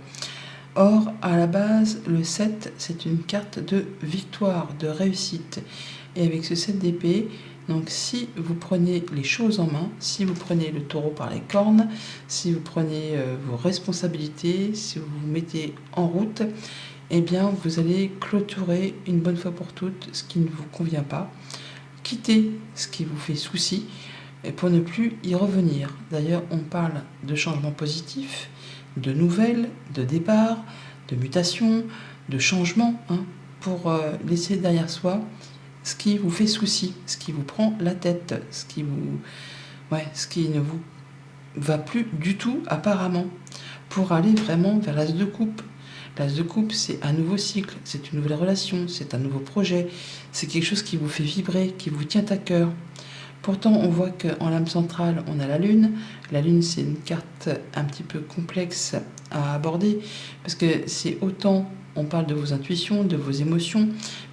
S1: Or, à la base, le 7, c'est une carte de victoire, de réussite. Et avec ce 7 d'épée, donc si vous prenez les choses en main, si vous prenez le taureau par les cornes, si vous prenez vos responsabilités, si vous vous mettez en route, eh bien vous allez clôturer une bonne fois pour toutes ce qui ne vous convient pas, quitter ce qui vous fait souci et pour ne plus y revenir. D'ailleurs, on parle de changements positifs, de nouvelles, de départ, de mutation, de changement, hein, pour laisser derrière soi ce qui vous fait souci, ce qui vous prend la tête, ce qui ne vous va plus du tout apparemment, pour aller vraiment vers l'as de coupe. L'as de coupe, c'est un nouveau cycle, c'est une nouvelle relation, c'est un nouveau projet, c'est quelque chose qui vous fait vibrer, qui vous tient à cœur. Pourtant, on voit qu'en lame centrale, on a la Lune. La Lune, c'est une carte un petit peu complexe à aborder, parce que c'est autant, on parle de vos intuitions, de vos émotions,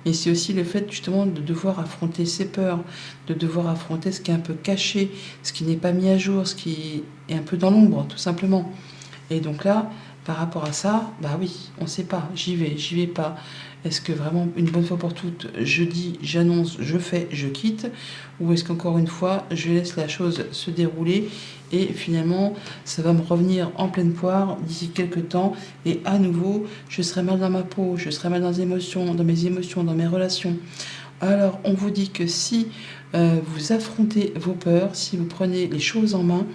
S1: mais c'est aussi le fait justement de devoir affronter ses peurs, de devoir affronter ce qui est un peu caché, ce qui n'est pas mis à jour, ce qui est un peu dans l'ombre, tout simplement. Et donc là, par rapport à ça, bah oui, on ne sait pas, j'y vais pas. Est-ce que vraiment, une bonne fois pour toutes, je dis, j'annonce, je fais, je quitte? Ou est-ce qu'encore une fois, je laisse la chose se dérouler et finalement, ça va me revenir en pleine poire d'ici quelques temps et à nouveau, je serai mal dans ma peau, je serai mal dans mes émotions, dans mes relations. Alors, on vous dit que si vous affrontez vos peurs, si vous prenez les choses en main,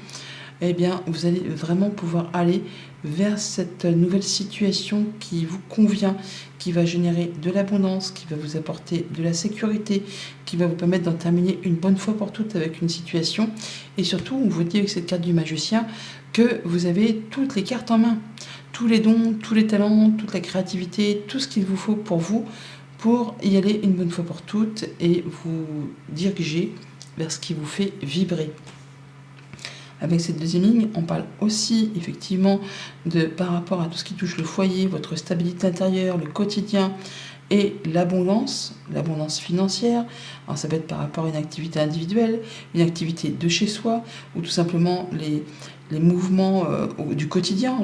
S1: eh bien, vous allez vraiment pouvoir aller vers cette nouvelle situation qui vous convient, qui va générer de l'abondance, qui va vous apporter de la sécurité, qui va vous permettre d'en terminer une bonne fois pour toutes avec une situation. Et surtout, on vous dit avec cette carte du magicien que vous avez toutes les cartes en main, tous les dons, tous les talents, toute la créativité, tout ce qu'il vous faut pour y aller une bonne fois pour toutes et vous diriger vers ce qui vous fait vibrer. Avec cette deuxième ligne, on parle aussi effectivement par rapport à tout ce qui touche le foyer, votre stabilité intérieure, le quotidien et l'abondance financière. Alors ça peut être par rapport à une activité individuelle, une activité de chez soi, ou tout simplement les mouvements du quotidien,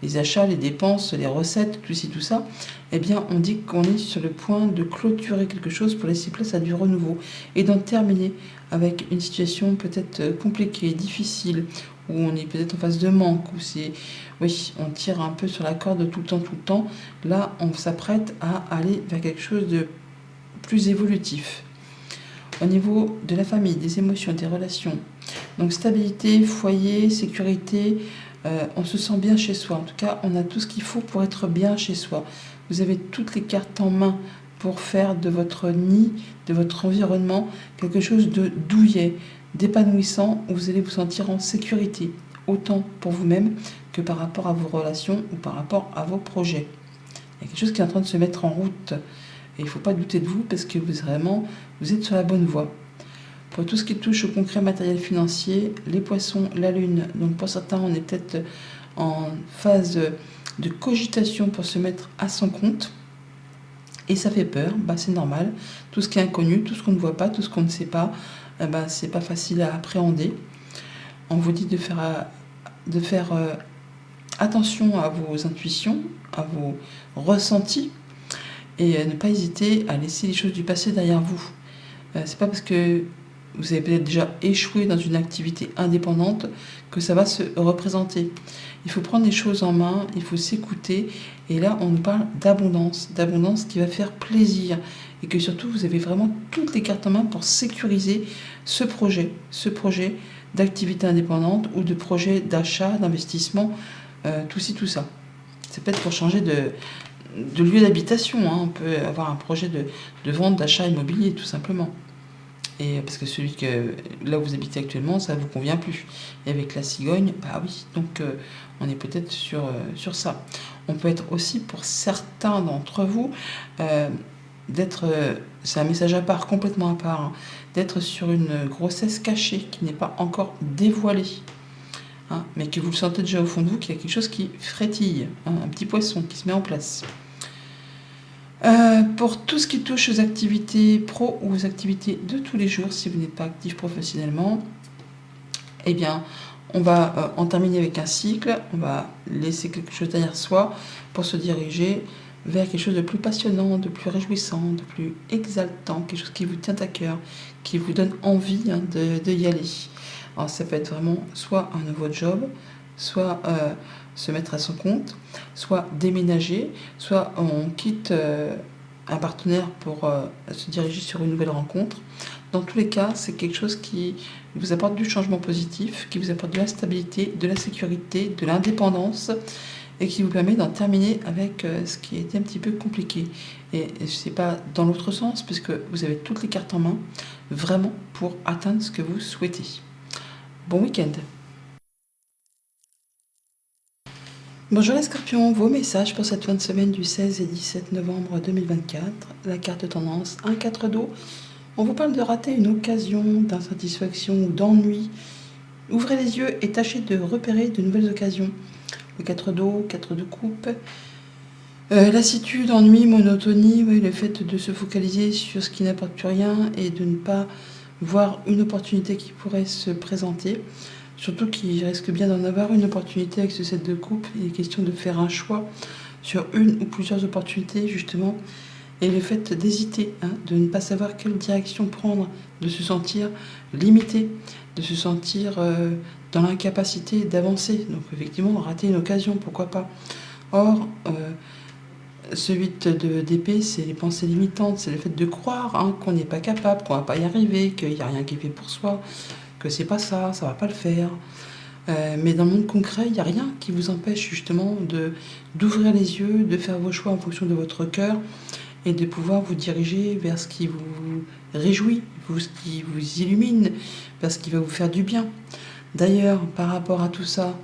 S1: les achats, les dépenses, les recettes, tout ci, tout ça. Eh bien, on dit qu'on est sur le point de clôturer quelque chose pour laisser place à du renouveau et d'en terminer avec une situation peut-être compliquée, difficile, où on est peut-être en phase de manque, où on tire un peu sur la corde tout le temps. Là, on s'apprête à aller vers quelque chose de plus évolutif. Au niveau de la famille, des émotions, des relations, donc stabilité, foyer, sécurité, on se sent bien chez soi. En tout cas, on a tout ce qu'il faut pour être bien chez soi. Vous avez toutes les cartes en main pour faire de votre nid, de votre environnement, quelque chose de douillet, d'épanouissant, où vous allez vous sentir en sécurité, autant pour vous-même que par rapport à vos relations ou par rapport à vos projets. Il y a quelque chose qui est en train de se mettre en route. Et il ne faut pas douter de vous parce que vous êtes sur la bonne voie. Pour tout ce qui touche au concret matériel financier, les poissons, la lune, donc pour certains, on est peut-être en phase de cogitation pour se mettre à son compte. Et ça fait peur, c'est normal. Tout ce qui est inconnu, tout ce qu'on ne voit pas, tout ce qu'on ne sait pas, eh ben, c'est pas facile à appréhender. On vous dit de faire attention à vos intuitions, à vos ressentis, et ne pas hésiter à laisser les choses du passé derrière vous. C'est pas parce que vous avez peut-être déjà échoué dans une activité indépendante que ça va se représenter. Il faut prendre les choses en main, il faut s'écouter. Et là, on nous parle d'abondance qui va faire plaisir. Et que surtout, vous avez vraiment toutes les cartes en main pour sécuriser ce projet d'activité indépendante ou de projet d'achat, d'investissement, tout ci, tout ça. C'est peut-être pour changer de lieu d'habitation. On peut avoir un projet de vente, d'achat immobilier, tout simplement. Et parce que celui que là où vous habitez actuellement, ça ne vous convient plus. Et avec la cigogne, bah oui, donc on est peut-être sur ça. On peut être aussi, pour certains d'entre vous, d'être, c'est un message à part, complètement à part, d'être sur une grossesse cachée qui n'est pas encore dévoilée. Mais que vous le sentez déjà au fond de vous, qu'il y a quelque chose qui frétille, un petit poisson qui se met en place. Pour tout ce qui touche aux activités pro ou aux activités de tous les jours, si vous n'êtes pas actif professionnellement, eh bien, on va en terminer avec un cycle, on va laisser quelque chose derrière soi pour se diriger vers quelque chose de plus passionnant, de plus réjouissant, de plus exaltant, quelque chose qui vous tient à cœur, qui vous donne envie de y aller. Alors ça peut être vraiment soit un nouveau job, soit se mettre à son compte, soit déménager, soit on quitte un partenaire pour se diriger sur une nouvelle rencontre. Dans tous les cas, c'est quelque chose qui vous apporte du changement positif, qui vous apporte de la stabilité, de la sécurité, de l'indépendance, et qui vous permet d'en terminer avec ce qui était un petit peu compliqué. Et c'est pas dans l'autre sens, puisque vous avez toutes les cartes en main, vraiment pour atteindre ce que vous souhaitez. Bon week-end. Bonjour les scorpions, vos messages pour cette fin de semaine du 16 et 17 novembre 2024. La carte tendance, un 4 d'eau. On vous parle de rater une occasion, d'insatisfaction ou d'ennui. Ouvrez les yeux et tâchez de repérer de nouvelles occasions. Le 4 d'eau, 4 de coupe. Lassitude, ennui, monotonie, oui, le fait de se focaliser sur ce qui n'apporte plus rien et de ne pas voir une opportunité qui pourrait se présenter. Surtout qu'il risque bien d'en avoir une opportunité avec ce 7 de coupe. Il est question de faire un choix sur une ou plusieurs opportunités, justement. Et le fait d'hésiter, de ne pas savoir quelle direction prendre, de se sentir limité, de se sentir dans l'incapacité d'avancer. Donc effectivement, rater une occasion, pourquoi pas. Or, ce 8 d'épée, c'est les pensées limitantes, c'est le fait de croire qu'on n'est pas capable, qu'on ne va pas y arriver, qu'il n'y a rien qui est fait pour soi, que c'est pas ça, ça va pas le faire. Mais dans le monde concret, il n'y a rien qui vous empêche justement d'ouvrir les yeux, de faire vos choix en fonction de votre cœur et de pouvoir vous diriger vers ce qui vous réjouit, ce qui vous illumine, vers ce qui va vous faire du bien. D'ailleurs, par rapport à tout ça,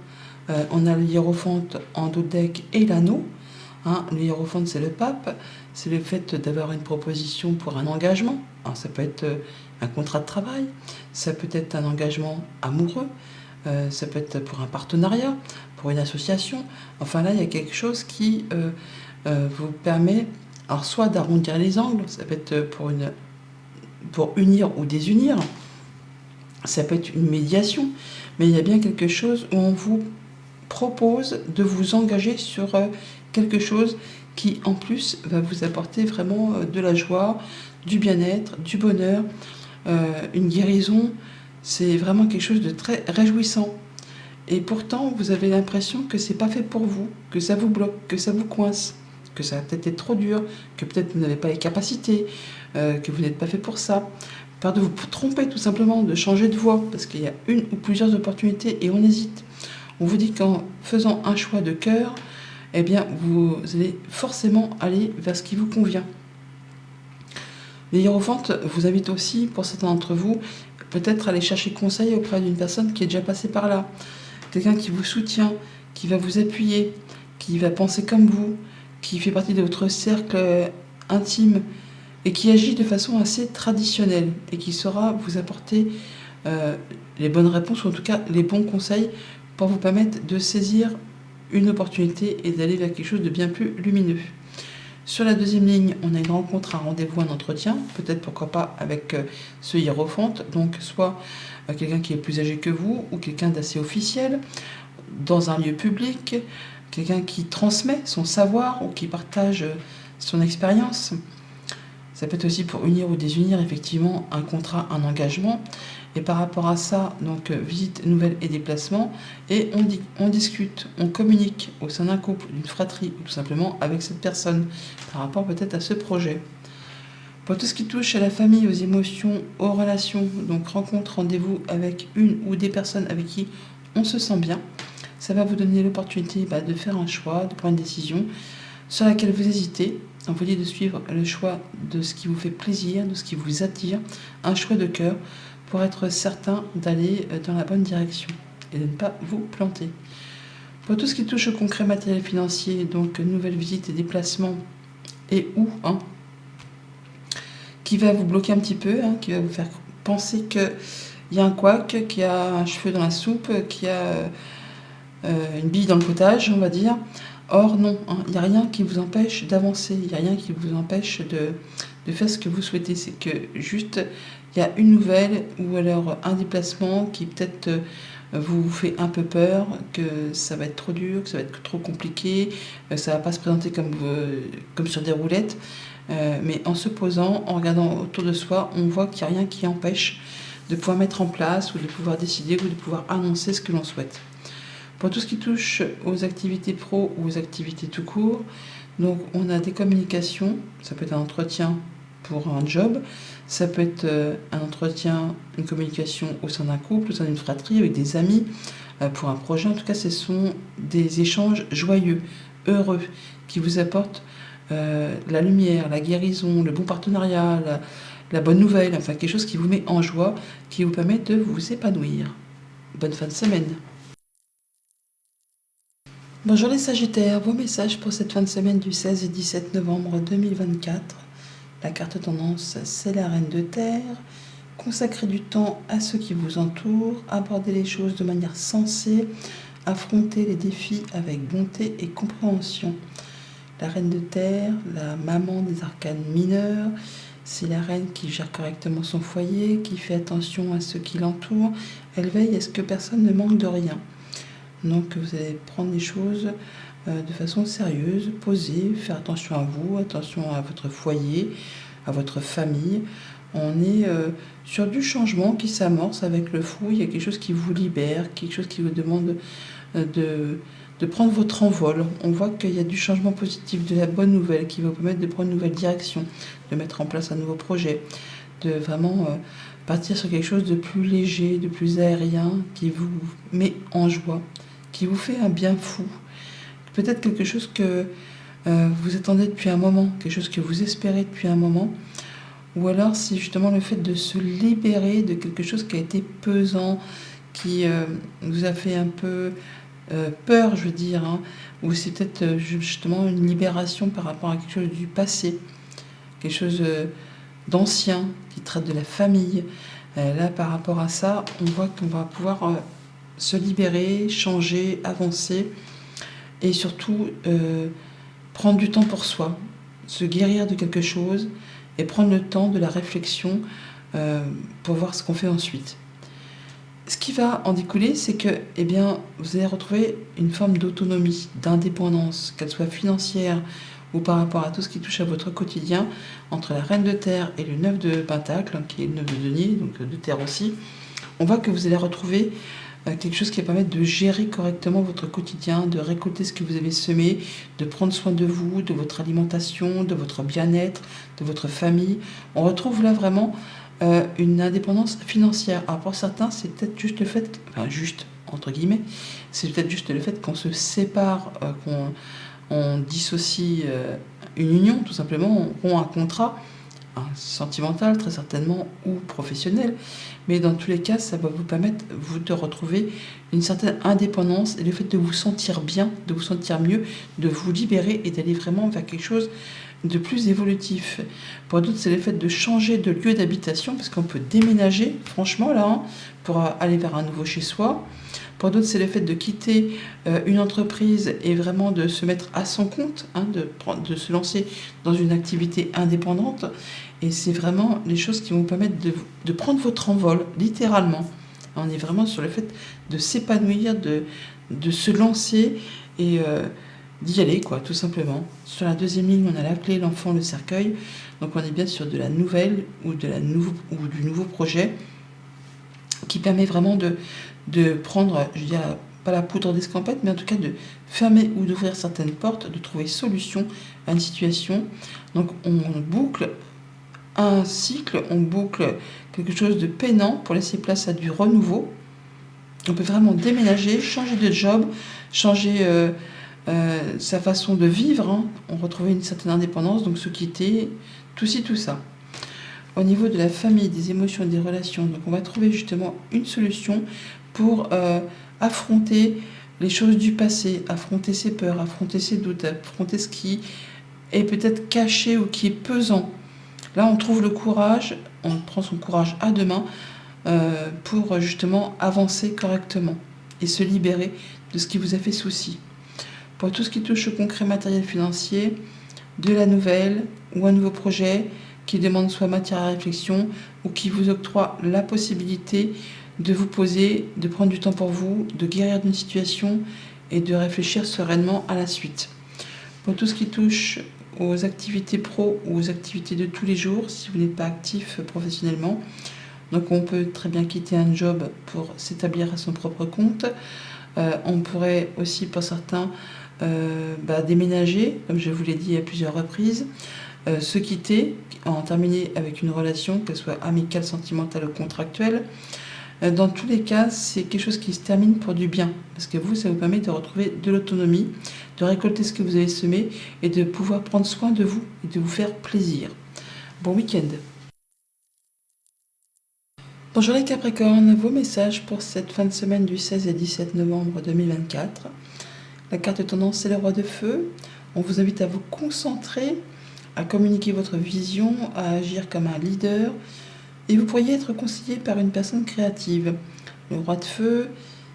S1: on a le hiérophante en dodeck et l'anneau. Le hiérophante, c'est le pape, c'est le fait d'avoir une proposition pour un engagement. Alors, ça peut être un contrat de travail, ça peut être un engagement amoureux, ça peut être pour un partenariat, pour une association. Enfin là, il y a quelque chose qui vous permet, alors soit d'arrondir les angles, ça peut être pour unir ou désunir, ça peut être une médiation, mais il y a bien quelque chose où on vous propose de vous engager sur quelque chose qui en plus va vous apporter vraiment de la joie, du bien-être, du bonheur, une guérison. C'est vraiment quelque chose de très réjouissant. Et pourtant, vous avez l'impression que c'est pas fait pour vous, que ça vous bloque, que ça vous coince, que ça a peut-être été trop dur, que peut-être vous n'avez pas les capacités, que vous n'êtes pas fait pour ça. Peur de vous tromper tout simplement, de changer de voie, parce qu'il y a une ou plusieurs opportunités et on hésite. On vous dit qu'en faisant un choix de cœur, eh bien, vous allez forcément aller vers ce qui vous convient. Les hiérophantes vous invitent aussi, pour certains d'entre vous, peut-être aller chercher conseil auprès d'une personne qui est déjà passée par là. Quelqu'un qui vous soutient, qui va vous appuyer, qui va penser comme vous, qui fait partie de votre cercle intime et qui agit de façon assez traditionnelle et qui saura vous apporter les bonnes réponses ou en tout cas les bons conseils pour vous permettre de saisir une opportunité et d'aller vers quelque chose de bien plus lumineux. Sur la deuxième ligne, on a une rencontre, un rendez-vous, un entretien, peut-être pourquoi pas avec ce hiérophante, donc soit quelqu'un qui est plus âgé que vous ou quelqu'un d'assez officiel, dans un lieu public, quelqu'un qui transmet son savoir ou qui partage son expérience. Ça peut être aussi pour unir ou désunir effectivement un contrat, un engagement. Et par rapport à ça, donc visite, nouvelles et déplacements, et on discute, on communique au sein d'un couple, d'une fratrie, ou tout simplement avec cette personne, par rapport peut-être à ce projet. Pour tout ce qui touche à la famille, aux émotions, aux relations, donc rencontre, rendez-vous avec une ou des personnes avec qui on se sent bien, ça va vous donner l'opportunité de faire un choix, de prendre une décision sur laquelle vous hésitez. On vous dit de suivre le choix de ce qui vous fait plaisir, de ce qui vous attire, un choix de cœur pour être certain d'aller dans la bonne direction et de ne pas vous planter. Pour tout ce qui touche au concret matériel financier, donc nouvelles visites et déplacements et qui va vous bloquer un petit peu, qui va vous faire penser qu'il y a un couac, qu'il y a un cheveu dans la soupe, qu'il y a une bille dans le potage, on va dire. Or non, il n'y a rien qui vous empêche d'avancer, il n'y a rien qui vous empêche de faire ce que vous souhaitez. C'est que juste, il y a une nouvelle ou alors un déplacement qui peut-être vous fait un peu peur, que ça va être trop dur, que ça va être trop compliqué, ça ne va pas se présenter comme sur des roulettes. Mais en se posant, en regardant autour de soi, on voit qu'il n'y a rien qui empêche de pouvoir mettre en place ou de pouvoir décider ou de pouvoir annoncer ce que l'on souhaite. Pour tout ce qui touche aux activités pro ou aux activités tout court, donc on a des communications, ça peut être un entretien pour un job, ça peut être un entretien, une communication au sein d'un couple, au sein d'une fratrie, avec des amis, pour un projet. En tout cas, ce sont des échanges joyeux, heureux, qui vous apportent la lumière, la guérison, le bon partenariat, la bonne nouvelle, enfin quelque chose qui vous met en joie, qui vous permet de vous épanouir. Bonne fin de semaine. Bonjour les Sagittaires, vos messages pour cette fin de semaine du 16 et 17 novembre 2024. La carte tendance, c'est la Reine de Terre. Consacrez du temps à ceux qui vous entourent, abordez les choses de manière sensée, affrontez les défis avec bonté et compréhension. La Reine de Terre, la maman des arcanes mineurs, c'est la reine qui gère correctement son foyer, qui fait attention à ceux qui l'entourent. Elle veille à ce que personne ne manque de rien. Donc vous allez prendre les choses de façon sérieuse, posée, faire attention à vous, attention à votre foyer, à votre famille. On est sur du changement qui s'amorce avec le fou. Il y a quelque chose qui vous libère, quelque chose qui vous demande de prendre votre envol. On voit qu'il y a du changement positif, de la bonne nouvelle qui va vous permettre de prendre une nouvelle direction, de mettre en place un nouveau projet, de vraiment partir sur quelque chose de plus léger, de plus aérien, qui vous met en joie, qui vous fait un bien fou. Peut-être quelque chose que vous attendez depuis un moment, quelque chose que vous espérez depuis un moment, ou alors c'est justement le fait de se libérer de quelque chose qui a été pesant, qui vous a fait un peu peur, je veux dire, ou c'est peut-être justement une libération par rapport à quelque chose du passé, quelque chose d'ancien, qui traite de la famille. Là, par rapport à ça, on voit qu'on va pouvoir se libérer, changer, avancer, et surtout prendre du temps pour soi, se guérir de quelque chose, et prendre le temps de la réflexion pour voir ce qu'on fait ensuite. Ce qui va en découler, c'est que vous allez retrouver une forme d'autonomie, d'indépendance, qu'elle soit financière ou par rapport à tout ce qui touche à votre quotidien, entre la Reine de Terre et le 9 de Pentacle, qui est le 9 de denier, donc de Terre aussi. On voit que vous allez retrouver quelque chose qui va permettre de gérer correctement votre quotidien, de récolter ce que vous avez semé, de prendre soin de vous, de votre alimentation, de votre bien-être, de votre famille. On retrouve là vraiment une indépendance financière. Alors pour certains, c'est peut-être juste le fait, enfin juste entre guillemets, c'est peut-être juste le fait qu'on se sépare, qu'on dissocie une union, tout simplement, on rompt un contrat, sentimental très certainement ou professionnel, mais dans tous les cas ça va vous permettre vous de retrouver une certaine indépendance et le fait de vous sentir bien, de vous sentir mieux, de vous libérer et d'aller vraiment vers quelque chose de plus évolutif. Pour d'autres, c'est le fait de changer de lieu d'habitation, parce qu'on peut déménager, franchement, là, hein, pour aller vers un nouveau chez soi. Pour d'autres, c'est le fait de quitter une entreprise et vraiment de se mettre à son compte, hein, de se lancer dans une activité indépendante. Et c'est vraiment les choses qui vont vous permettre de prendre votre envol, littéralement. On est vraiment sur le fait de s'épanouir, de se lancer et d'y aller, quoi, tout simplement. Sur la deuxième ligne, on a la clé, l'enfant, le cercueil. Donc on est bien sur de la nouvelle ou du nouveau projet qui permet vraiment de prendre, je dirais, pas la poudre d'escampette, mais en tout cas de fermer ou d'ouvrir certaines portes, de trouver solution à une situation. Donc on boucle un cycle, on boucle quelque chose de peinant pour laisser place à du renouveau. On peut vraiment déménager, changer de job, changer sa façon de vivre, hein. On retrouvait une certaine indépendance, donc se quitter, tout ci, tout ça. Au niveau de la famille, des émotions et des relations, donc on va trouver justement une solution pour affronter les choses du passé, affronter ses peurs, affronter ses doutes, affronter ce qui est peut-être caché ou qui est pesant. Là, on trouve le courage, on prend son courage à deux mains pour justement avancer correctement et se libérer de ce qui vous a fait souci. Pour tout ce qui touche au concret matériel financier, de la nouvelle ou un nouveau projet qui demande soit matière à réflexion ou qui vous octroie la possibilité de vous poser, de prendre du temps pour vous, de guérir d'une situation et de réfléchir sereinement à la suite. Pour tout ce qui touche aux activités pro ou aux activités de tous les jours, si vous n'êtes pas actif professionnellement, donc on peut très bien quitter un job pour s'établir à son propre compte. On pourrait aussi pour certains déménager, comme je vous l'ai dit à plusieurs reprises, se quitter, en terminer avec une relation, qu'elle soit amicale, sentimentale ou contractuelle. Dans tous les cas, c'est quelque chose qui se termine pour du bien, parce que vous, ça vous permet de retrouver de l'autonomie, de récolter ce que vous avez semé et de pouvoir prendre soin de vous et de vous faire plaisir. Bon week-end. Bonjour les Capricornes, vos messages pour cette fin de semaine du 16 et 17 novembre 2024. La carte tendance, c'est le roi de feu. On vous invite à vous concentrer, à communiquer votre vision, à agir comme un leader. Et vous pourriez être conseillé par une personne créative. Le roi de feu,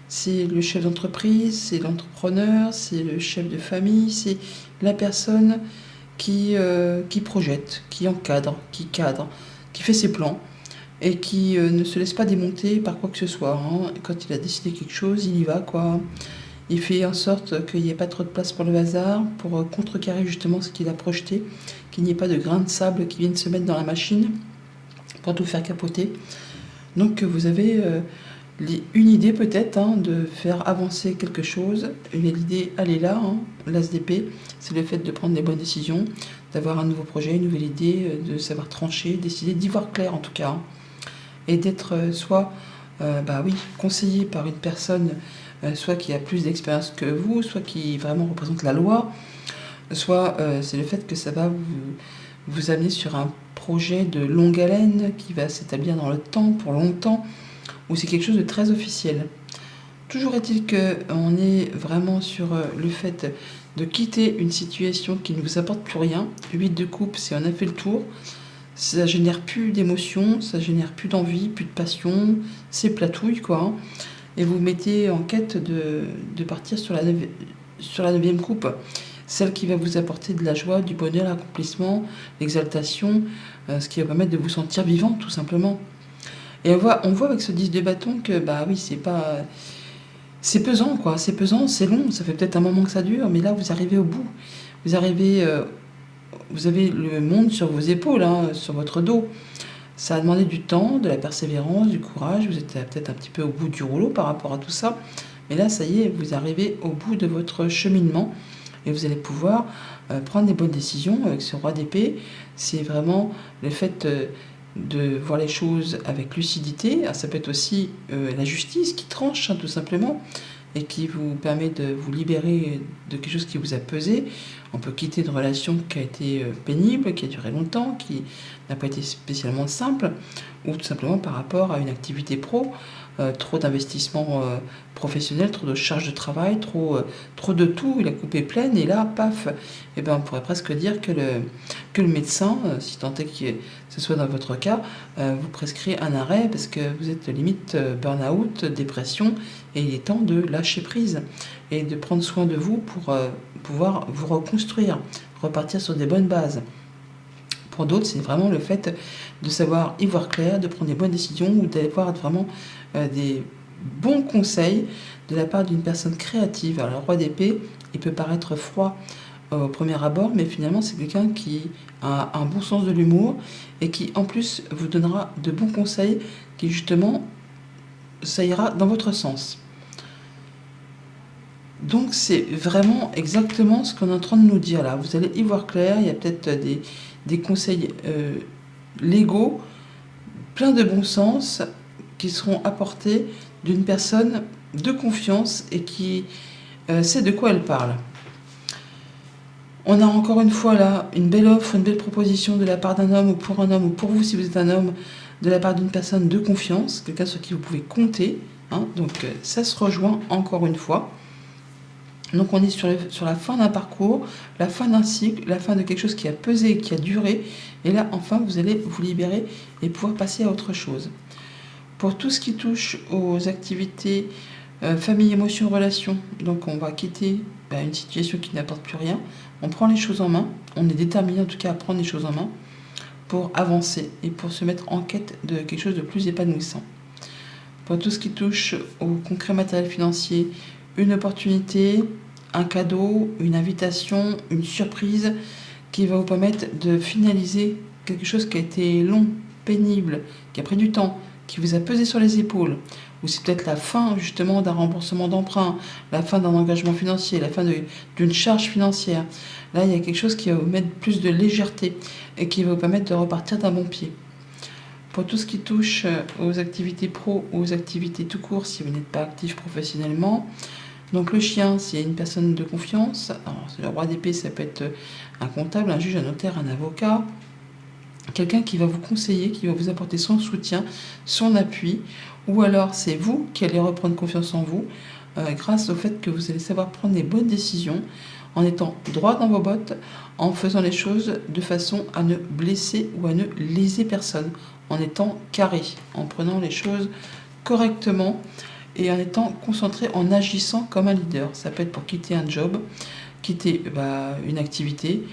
S1: c'est le chef d'entreprise, c'est l'entrepreneur, c'est le chef de famille, c'est la personne qui projette, qui encadre, qui fait ses plans et qui ne se laisse pas démonter par quoi que ce soit. Hein. Quand il a décidé quelque chose, il y va, quoi. Il fait en sorte qu'il n'y ait pas trop de place pour le hasard, pour contrecarrer justement ce qu'il a projeté, qu'il n'y ait pas de grains de sable qui viennent se mettre dans la machine pour tout faire capoter. Donc vous avez une idée peut-être de faire avancer quelque chose. L'idée, elle est là, l'as d'épée, c'est le fait de prendre les bonnes décisions, d'avoir un nouveau projet, une nouvelle idée, de savoir trancher, décider, d'y voir clair en tout cas. Et d'être soit conseillé par une personne soit qui a plus d'expérience que vous, soit qui vraiment représente la loi, soit c'est le fait que ça va vous amener sur un projet de longue haleine qui va s'établir dans le temps, pour longtemps, ou c'est quelque chose de très officiel. Toujours est-il qu'on est vraiment sur le fait de quitter une situation qui ne vous apporte plus rien. 8 de coupe, c'est on a fait le tour. Ça génère plus d'émotion, ça génère plus d'envie, plus de passion, c'est platouille, quoi. Et vous mettez en quête de partir sur la 9e coupe, celle qui va vous apporter de la joie, du bonheur, l'accomplissement, l'exaltation, ce qui va permettre de vous sentir vivant, tout simplement. Et on voit avec ce 10 de bâton que, c'est pesant, quoi. C'est pesant, c'est long, ça fait peut-être un moment que ça dure, mais là, vous arrivez au bout. Vous avez le monde sur vos épaules, sur votre dos. Ça a demandé du temps, de la persévérance, du courage. Vous êtes peut-être un petit peu au bout du rouleau par rapport à tout ça. Mais là, ça y est, vous arrivez au bout de votre cheminement. Et vous allez pouvoir prendre des bonnes décisions avec ce roi d'épée. C'est vraiment le fait de voir les choses avec lucidité. Ça peut être aussi la justice qui tranche, tout simplement, et qui vous permet de vous libérer de quelque chose qui vous a pesé. On peut quitter une relation qui a été pénible, qui a duré longtemps, qui n'a pas été spécialement simple, ou tout simplement par rapport à une activité pro, trop d'investissements professionnels, trop de charges de travail, trop de tout, il a coupé pleine, et là, paf, et ben, on pourrait presque dire que le médecin, si tant est que ce soit dans votre cas, vous prescrit un arrêt parce que vous êtes limite burn-out, dépression, et il est temps de lâcher prise et de prendre soin de vous pour pouvoir vous reconstruire, repartir sur des bonnes bases. Pour d'autres, c'est vraiment le fait de savoir y voir clair, de prendre des bonnes décisions ou d'avoir vraiment des bons conseils de la part d'une personne créative. Alors, le roi d'épée, il peut paraître froid au premier abord, mais finalement, c'est quelqu'un qui a un bon sens de l'humour et qui, en plus, vous donnera de bons conseils qui, justement, ça ira dans votre sens. Donc, c'est vraiment exactement ce qu'on est en train de nous dire là. Vous allez y voir clair, il y a peut-être des conseils légaux, plein de bon sens, qui seront apportés d'une personne de confiance et qui sait de quoi elle parle. On a encore une fois là une belle offre, une belle proposition de la part d'un homme ou pour un homme ou pour vous si vous êtes un homme, de la part d'une personne de confiance, quelqu'un sur qui vous pouvez compter. Donc ça se rejoint encore une fois. Donc on est sur la fin d'un parcours, la fin d'un cycle, la fin de quelque chose qui a pesé, qui a duré. Et là, enfin, vous allez vous libérer et pouvoir passer à autre chose. Pour tout ce qui touche aux activités famille, émotion, relation, donc on va quitter une situation qui n'apporte plus rien. On prend les choses en main. On est déterminé en tout cas à prendre les choses en main pour avancer et pour se mettre en quête de quelque chose de plus épanouissant. Pour tout ce qui touche au concret matériel financier, une opportunité, un cadeau, une invitation, une surprise qui va vous permettre de finaliser quelque chose qui a été long, pénible, qui a pris du temps, qui vous a pesé sur les épaules, ou c'est peut-être la fin justement d'un remboursement d'emprunt, la fin d'un engagement financier, la fin d'une charge financière. Là, il y a quelque chose qui va vous mettre plus de légèreté et qui va vous permettre de repartir d'un bon pied. Pour tout ce qui touche aux activités pro ou aux activités tout court, si vous n'êtes pas actif professionnellement, donc le chien, c'est une personne de confiance. Alors, le roi d'épée, ça peut être un comptable, un juge, un notaire, un avocat. Quelqu'un qui va vous conseiller, qui va vous apporter son soutien, son appui. Ou alors, c'est vous qui allez reprendre confiance en vous grâce au fait que vous allez savoir prendre les bonnes décisions en étant droit dans vos bottes, en faisant les choses de façon à ne blesser ou à ne léser personne, en étant carré, en prenant les choses correctement et en étant concentré, en agissant comme un leader. Ça peut être pour quitter un job, quitter une activité,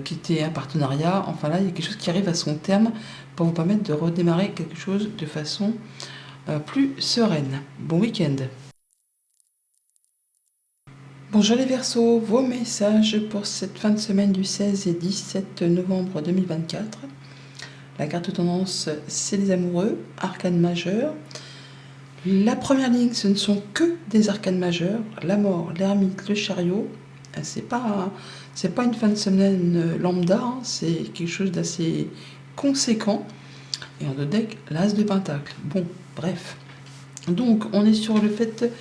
S1: quitter un partenariat. Enfin là, il y a quelque chose qui arrive à son terme pour vous permettre de redémarrer quelque chose de façon plus sereine. Bon week-end. Bonjour les Verseaux, vos messages pour cette fin de semaine du 16 et 17 novembre 2024. La carte tendance, c'est les amoureux, arcane majeur. La première ligne, ce ne sont que des arcanes majeurs, la mort, l'ermite, le chariot. C'est pas une fin de semaine lambda, c'est quelque chose d'assez conséquent. Et en deux deck, l'as de pentacle. Bon, bref. Donc, on est sur le fait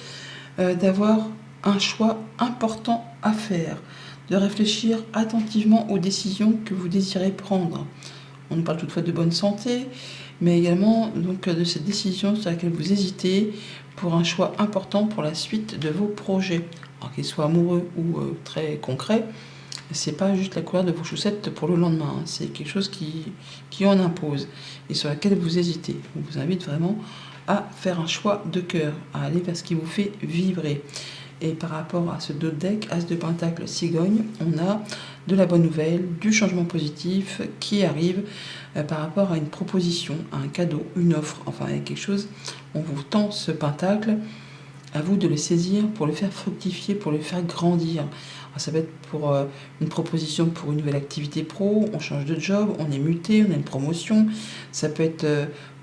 S1: d'avoir un choix important à faire, de réfléchir attentivement aux décisions que vous désirez prendre. On nous parle toutefois de bonne santé, mais également donc, de cette décision sur laquelle vous hésitez pour un choix important pour la suite de vos projets. Alors qu'ils soient amoureux ou très concrets, c'est pas juste la couleur de vos chaussettes pour le lendemain, c'est quelque chose qui en impose et sur laquelle vous hésitez. On vous invite vraiment à faire un choix de cœur, à aller vers ce qui vous fait vibrer. Et par rapport à ce dos de deck, as de pentacle, cigogne, on a de la bonne nouvelle, du changement positif qui arrive par rapport à une proposition, à un cadeau, une offre, enfin à quelque chose. On vous tend ce pentacle, à vous de le saisir pour le faire fructifier, pour le faire grandir. Alors, ça peut être pour une proposition pour une nouvelle activité pro, on change de job, on est muté, on a une promotion. Ça peut être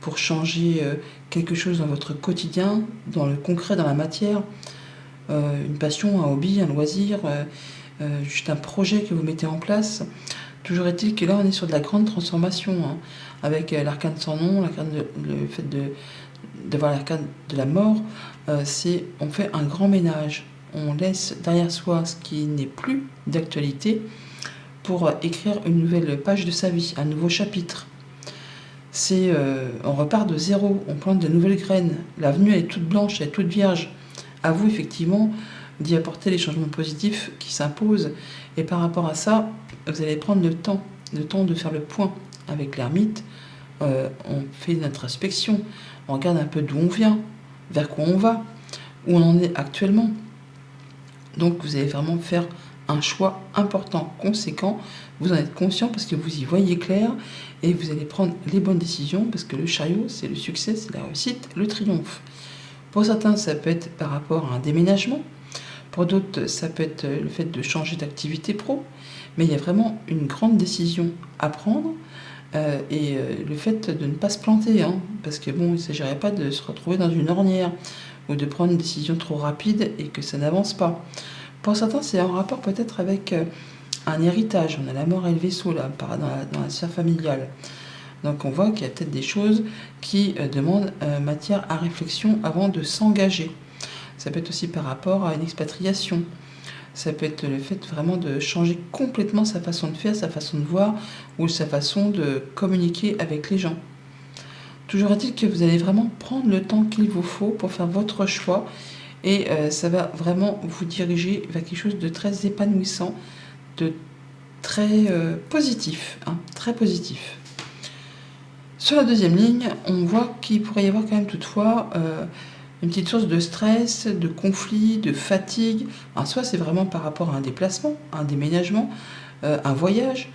S1: pour changer quelque chose dans votre quotidien, dans le concret, dans la matière. Une passion, un hobby, un loisir, juste un projet que vous mettez en place. Toujours est-il que là, on est sur de la grande transformation, avec l'arcane sans nom, le fait d'avoir l'arcane de la mort, on fait un grand ménage. On laisse derrière soi ce qui n'est plus d'actualité pour écrire une nouvelle page de sa vie, un nouveau chapitre. On repart de zéro, on plante de nouvelles graines. L'avenue elle est toute blanche, elle est toute vierge. À vous, effectivement, d'y apporter les changements positifs qui s'imposent. Et par rapport à ça, vous allez prendre le temps de faire le point avec l'ermite. On fait une introspection, on regarde un peu d'où on vient, vers quoi on va, où on en est actuellement. Donc vous allez vraiment faire un choix important, conséquent. Vous en êtes conscient parce que vous y voyez clair et vous allez prendre les bonnes décisions parce que le chariot, c'est le succès, c'est la réussite, le triomphe. Pour certains, ça peut être par rapport à un déménagement. Pour d'autres, ça peut être le fait de changer d'activité pro. Mais il y a vraiment une grande décision à prendre. Le fait de ne pas se planter, hein, parce que bon, il ne s'agirait pas de se retrouver dans une ornière ou de prendre une décision trop rapide et que ça n'avance pas. Pour certains, c'est en rapport peut-être avec un héritage. On a la mort et le vaisseau là, dans la sphère familiale. Donc on voit qu'il y a peut-être des choses qui demandent matière à réflexion avant de s'engager. Ça peut être aussi par rapport à une expatriation. Ça peut être le fait vraiment de changer complètement sa façon de faire, sa façon de voir ou sa façon de communiquer avec les gens. Toujours est-il que vous allez vraiment prendre le temps qu'il vous faut pour faire votre choix et ça va vraiment vous diriger vers quelque chose de très épanouissant, de très positif, hein, très positif. Sur la deuxième ligne, on voit qu'il pourrait y avoir quand même toutefois une petite source de stress, de conflit, de fatigue. Alors, soit c'est vraiment par rapport à un déplacement, un déménagement, un voyage.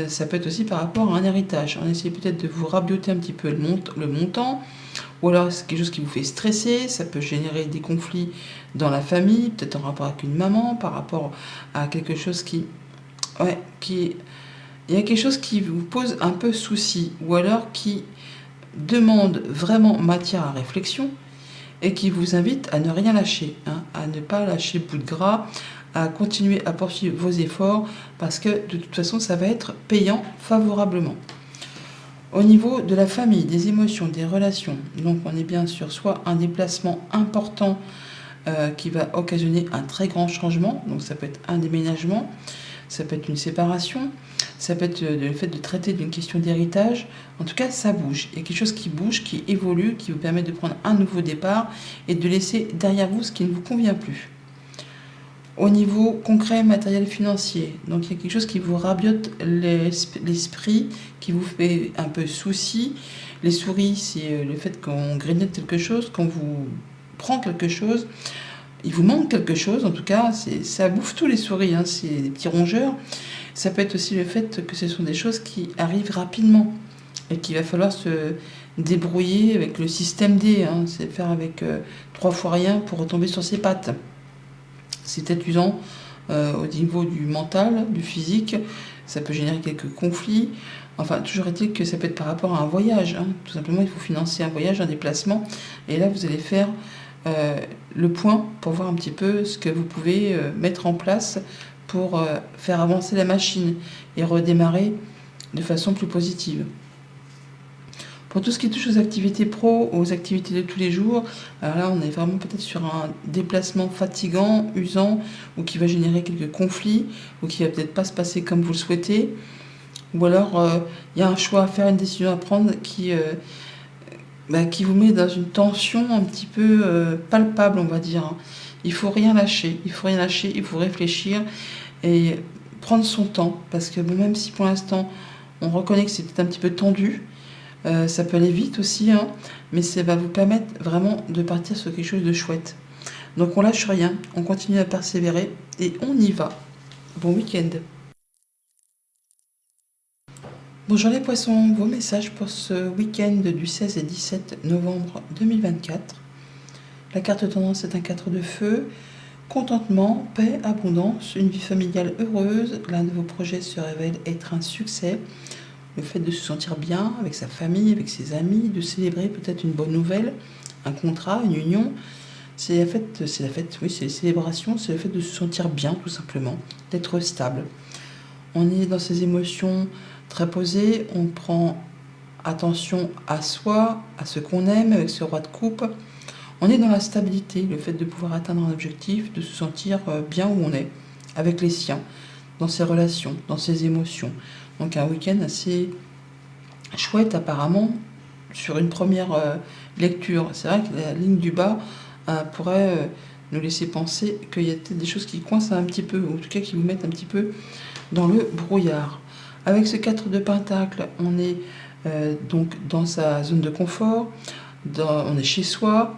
S1: Ça peut être aussi par rapport à un héritage. On essaie peut-être de vous rabioter un petit peu le montant, ou alors c'est quelque chose qui vous fait stresser. Ça peut générer des conflits dans la famille, peut-être en rapport avec une maman, par rapport à quelque chose il y a quelque chose qui vous pose un peu souci, ou alors qui demande vraiment matière à réflexion, et qui vous invite à ne rien lâcher, hein, à ne pas lâcher bout de gras, à continuer à poursuivre vos efforts, parce que de toute façon, ça va être payant favorablement. Au niveau de la famille, des émotions, des relations, donc on est bien sûr soit un déplacement important qui va occasionner un très grand changement, donc ça peut être un déménagement, ça peut être une séparation, ça peut être le fait de traiter d'une question d'héritage. En tout cas, ça bouge. Il y a quelque chose qui bouge, qui évolue, qui vous permet de prendre un nouveau départ et de laisser derrière vous ce qui ne vous convient plus. Au niveau concret, matériel, financier, donc il y a quelque chose qui vous rabiote l'esprit, qui vous fait un peu souci. Les souris, c'est le fait qu'on grignote quelque chose, qu'on vous prend quelque chose. Il vous manque quelque chose, en tout cas, ça bouffe tous les souris, hein, c'est des petits rongeurs. Ça peut être aussi le fait que ce sont des choses qui arrivent rapidement et qu'il va falloir se débrouiller avec le système D, hein, c'est faire avec 3 fois rien pour retomber sur ses pattes. C'est épuisant au niveau du mental, du physique, ça peut générer quelques conflits. Enfin, toujours est-il que ça peut être par rapport à un voyage, hein. Tout simplement, il faut financer un voyage, un déplacement, et là, vous allez faire le point pour voir un petit peu ce que vous pouvez mettre en place pour faire avancer la machine et redémarrer de façon plus positive. Pour tout ce qui touche aux activités pro, aux activités de tous les jours, alors là on est vraiment peut-être sur un déplacement fatigant, usant, ou qui va générer quelques conflits, ou qui va peut-être pas se passer comme vous le souhaitez, ou alors il y a un choix à faire, une décision à prendre qui vous met dans une tension un petit peu palpable, on va dire. Il faut rien lâcher, il faut réfléchir et prendre son temps, parce que bon, même si pour l'instant on reconnaît que c'est un petit peu tendu, ça peut aller vite aussi, hein, mais ça va vous permettre vraiment de partir sur quelque chose de chouette. Donc on lâche rien, on continue à persévérer et on y va. Bon week-end. Bonjour les poissons, vos messages pour ce week-end du 16 et 17 novembre 2024. La carte tendance est un 4 de feu, contentement, paix, abondance, une vie familiale heureuse. L'un de vos projets se révèle être un succès. Le fait de se sentir bien avec sa famille, avec ses amis, de célébrer peut-être une bonne nouvelle, un contrat, une union. C'est la fête, oui, c'est les célébrations, c'est le fait de se sentir bien tout simplement, d'être stable. On est dans ses émotions très posées, on prend attention à soi, à ce qu'on aime avec ce roi de coupe. On est dans la stabilité, le fait de pouvoir atteindre un objectif, de se sentir bien où on est, avec les siens, dans ses relations, dans ses émotions. Donc un week-end assez chouette apparemment sur une première lecture. C'est vrai que la ligne du bas pourrait nous laisser penser qu'il y a peut-être des choses qui coincent un petit peu, ou en tout cas qui vous mettent un petit peu dans le brouillard. Avec ce 4 de pentacle, on est donc dans sa zone de confort, on est chez soi,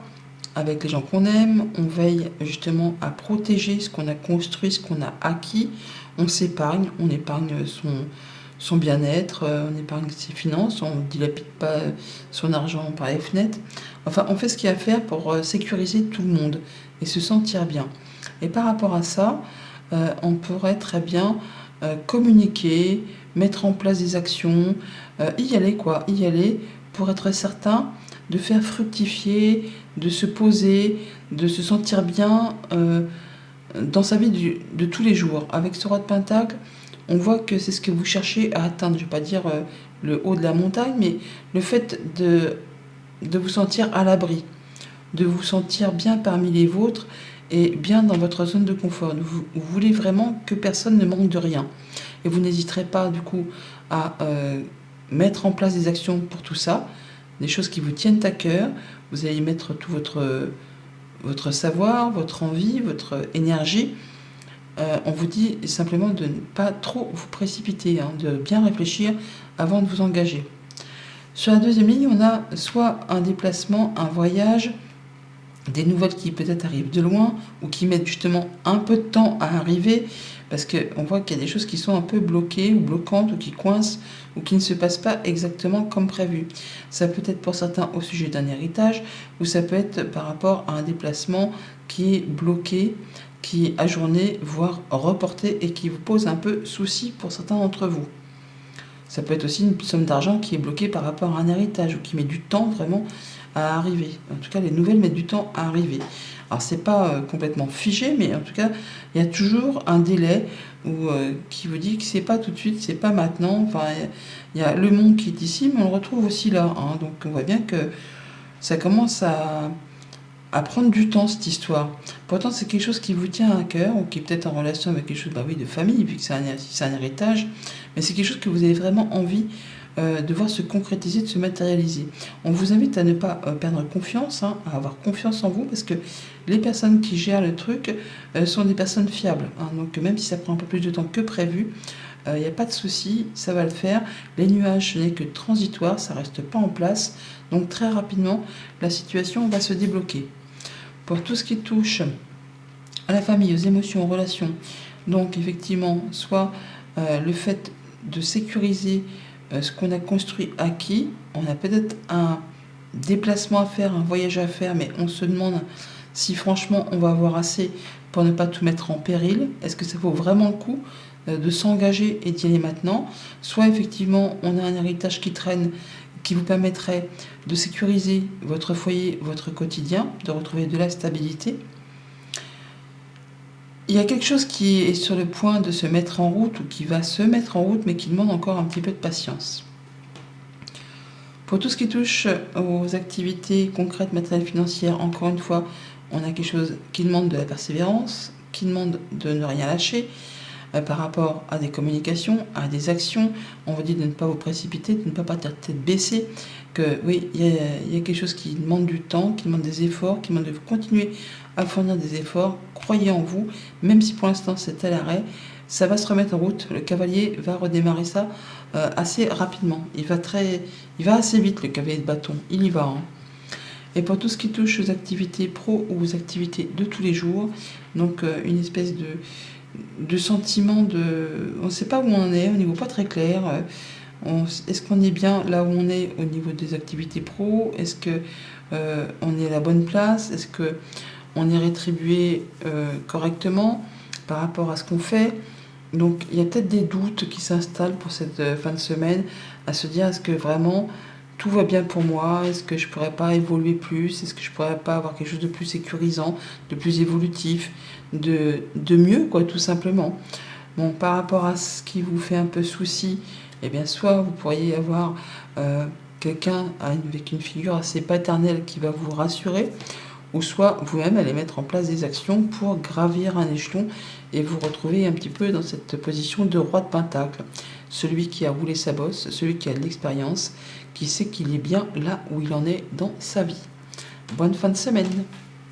S1: avec les gens qu'on aime, on veille justement à protéger ce qu'on a construit, ce qu'on a acquis, on s'épargne, on épargne son bien-être, on épargne ses finances, on ne dilapide pas son argent par les fenêtres. Enfin, on fait ce qu'il y a à faire pour sécuriser tout le monde et se sentir bien. Et par rapport à ça, on pourrait très bien communiquer, mettre en place des actions, y aller pour être certain de faire fructifier, de se poser, de se sentir bien dans sa vie de tous les jours. Avec ce roi de pentacle, on voit que c'est ce que vous cherchez à atteindre. Je ne vais pas dire le haut de la montagne, mais le fait de vous sentir à l'abri, de vous sentir bien parmi les vôtres et bien dans votre zone de confort. Vous voulez vraiment que personne ne manque de rien. Et vous n'hésiterez pas du coup à mettre en place des actions pour tout ça, des choses qui vous tiennent à cœur. Vous allez y mettre tout votre savoir, votre envie, votre énergie. On vous dit simplement de ne pas trop vous précipiter, de bien réfléchir avant de vous engager. Sur la deuxième ligne, on a soit un déplacement, un voyage, des nouvelles qui peut-être arrivent de loin ou qui mettent justement un peu de temps à arriver parce qu'on voit qu'il y a des choses qui sont un peu bloquées ou bloquantes ou qui coincent ou qui ne se passent pas exactement comme prévu. Ça peut être pour certains au sujet d'un héritage ou ça peut être par rapport à un déplacement qui est bloqué, qui est ajourné, voire reporté et qui vous pose un peu souci pour certains d'entre vous. Ça peut être aussi une somme d'argent qui est bloquée par rapport à un héritage ou qui met du temps vraiment à arriver. En tout cas, les nouvelles mettent du temps à arriver. Alors, c'est pas complètement figé, mais en tout cas, il y a toujours un délai qui vous dit que c'est pas tout de suite, c'est pas maintenant. Enfin, il y a le monde qui est ici, mais on le retrouve aussi là. Donc, on voit bien que ça commence à prendre du temps, cette histoire. Pourtant, c'est quelque chose qui vous tient à cœur, ou qui est peut-être en relation avec quelque chose de famille, puisque c'est un héritage, mais c'est quelque chose que vous avez vraiment envie de voir se concrétiser, de se matérialiser. On vous invite à ne pas perdre confiance, à avoir confiance en vous, parce que les personnes qui gèrent le truc sont des personnes fiables. Donc même si ça prend un peu plus de temps que prévu, il n'y a pas de souci, ça va le faire. Les nuages, ce n'est que transitoire, ça ne reste pas en place. Donc très rapidement, la situation va se débloquer. Pour tout ce qui touche à la famille, aux émotions, aux relations, donc effectivement, soit le fait de sécuriser ce qu'on a construit, acquis, on a peut-être un déplacement à faire, un voyage à faire, mais on se demande si franchement on va avoir assez pour ne pas tout mettre en péril. Est-ce que ça vaut vraiment le coup de s'engager et d'y aller maintenant? Soit effectivement on a un héritage qui traîne, qui vous permettrait de sécuriser votre foyer, votre quotidien, de retrouver de la stabilité. Il y a quelque chose qui est sur le point de se mettre en route ou qui va se mettre en route mais qui demande encore un petit peu de patience. Pour tout ce qui touche aux activités concrètes, matérielles, financières, encore une fois, on a quelque chose qui demande de la persévérance, qui demande de ne rien lâcher par rapport à des communications, à des actions. On vous dit de ne pas vous précipiter, de ne pas partir tête baissée, que oui, il y a quelque chose qui demande du temps, qui demande des efforts, qui demande de continuer à fournir des efforts. Croyez en vous, même si pour l'instant c'est à l'arrêt, ça va se remettre en route. Le cavalier va redémarrer ça assez rapidement. Il va assez vite, le cavalier de bâton. Il y va. Et pour tout ce qui touche aux activités pro ou aux activités de tous les jours, donc une espèce de sentiment on ne sait pas où on est, au niveau pas très clair. Est-ce qu'on est bien là où on est au niveau des activités pro? Est-ce que on est à la bonne place? Est-ce que on est rétribué correctement par rapport à ce qu'on fait? Donc il y a peut-être des doutes qui s'installent pour cette fin de semaine, à se dire est-ce que vraiment tout va bien pour moi? Est-ce que je ne pourrais pas évoluer plus? Est-ce que je ne pourrais pas avoir quelque chose de plus sécurisant, de plus évolutif, de mieux, quoi, tout simplement? Bon, par rapport à ce qui vous fait un peu souci, eh bien, soit vous pourriez avoir quelqu'un avec une figure assez paternelle qui va vous rassurer, ou soit vous-même allez mettre en place des actions pour gravir un échelon et vous retrouver un petit peu dans cette position de roi de pentacle. Celui qui a roulé sa bosse, celui qui a de l'expérience, qui sait qu'il est bien là où il en est dans sa vie. Bonne fin de semaine!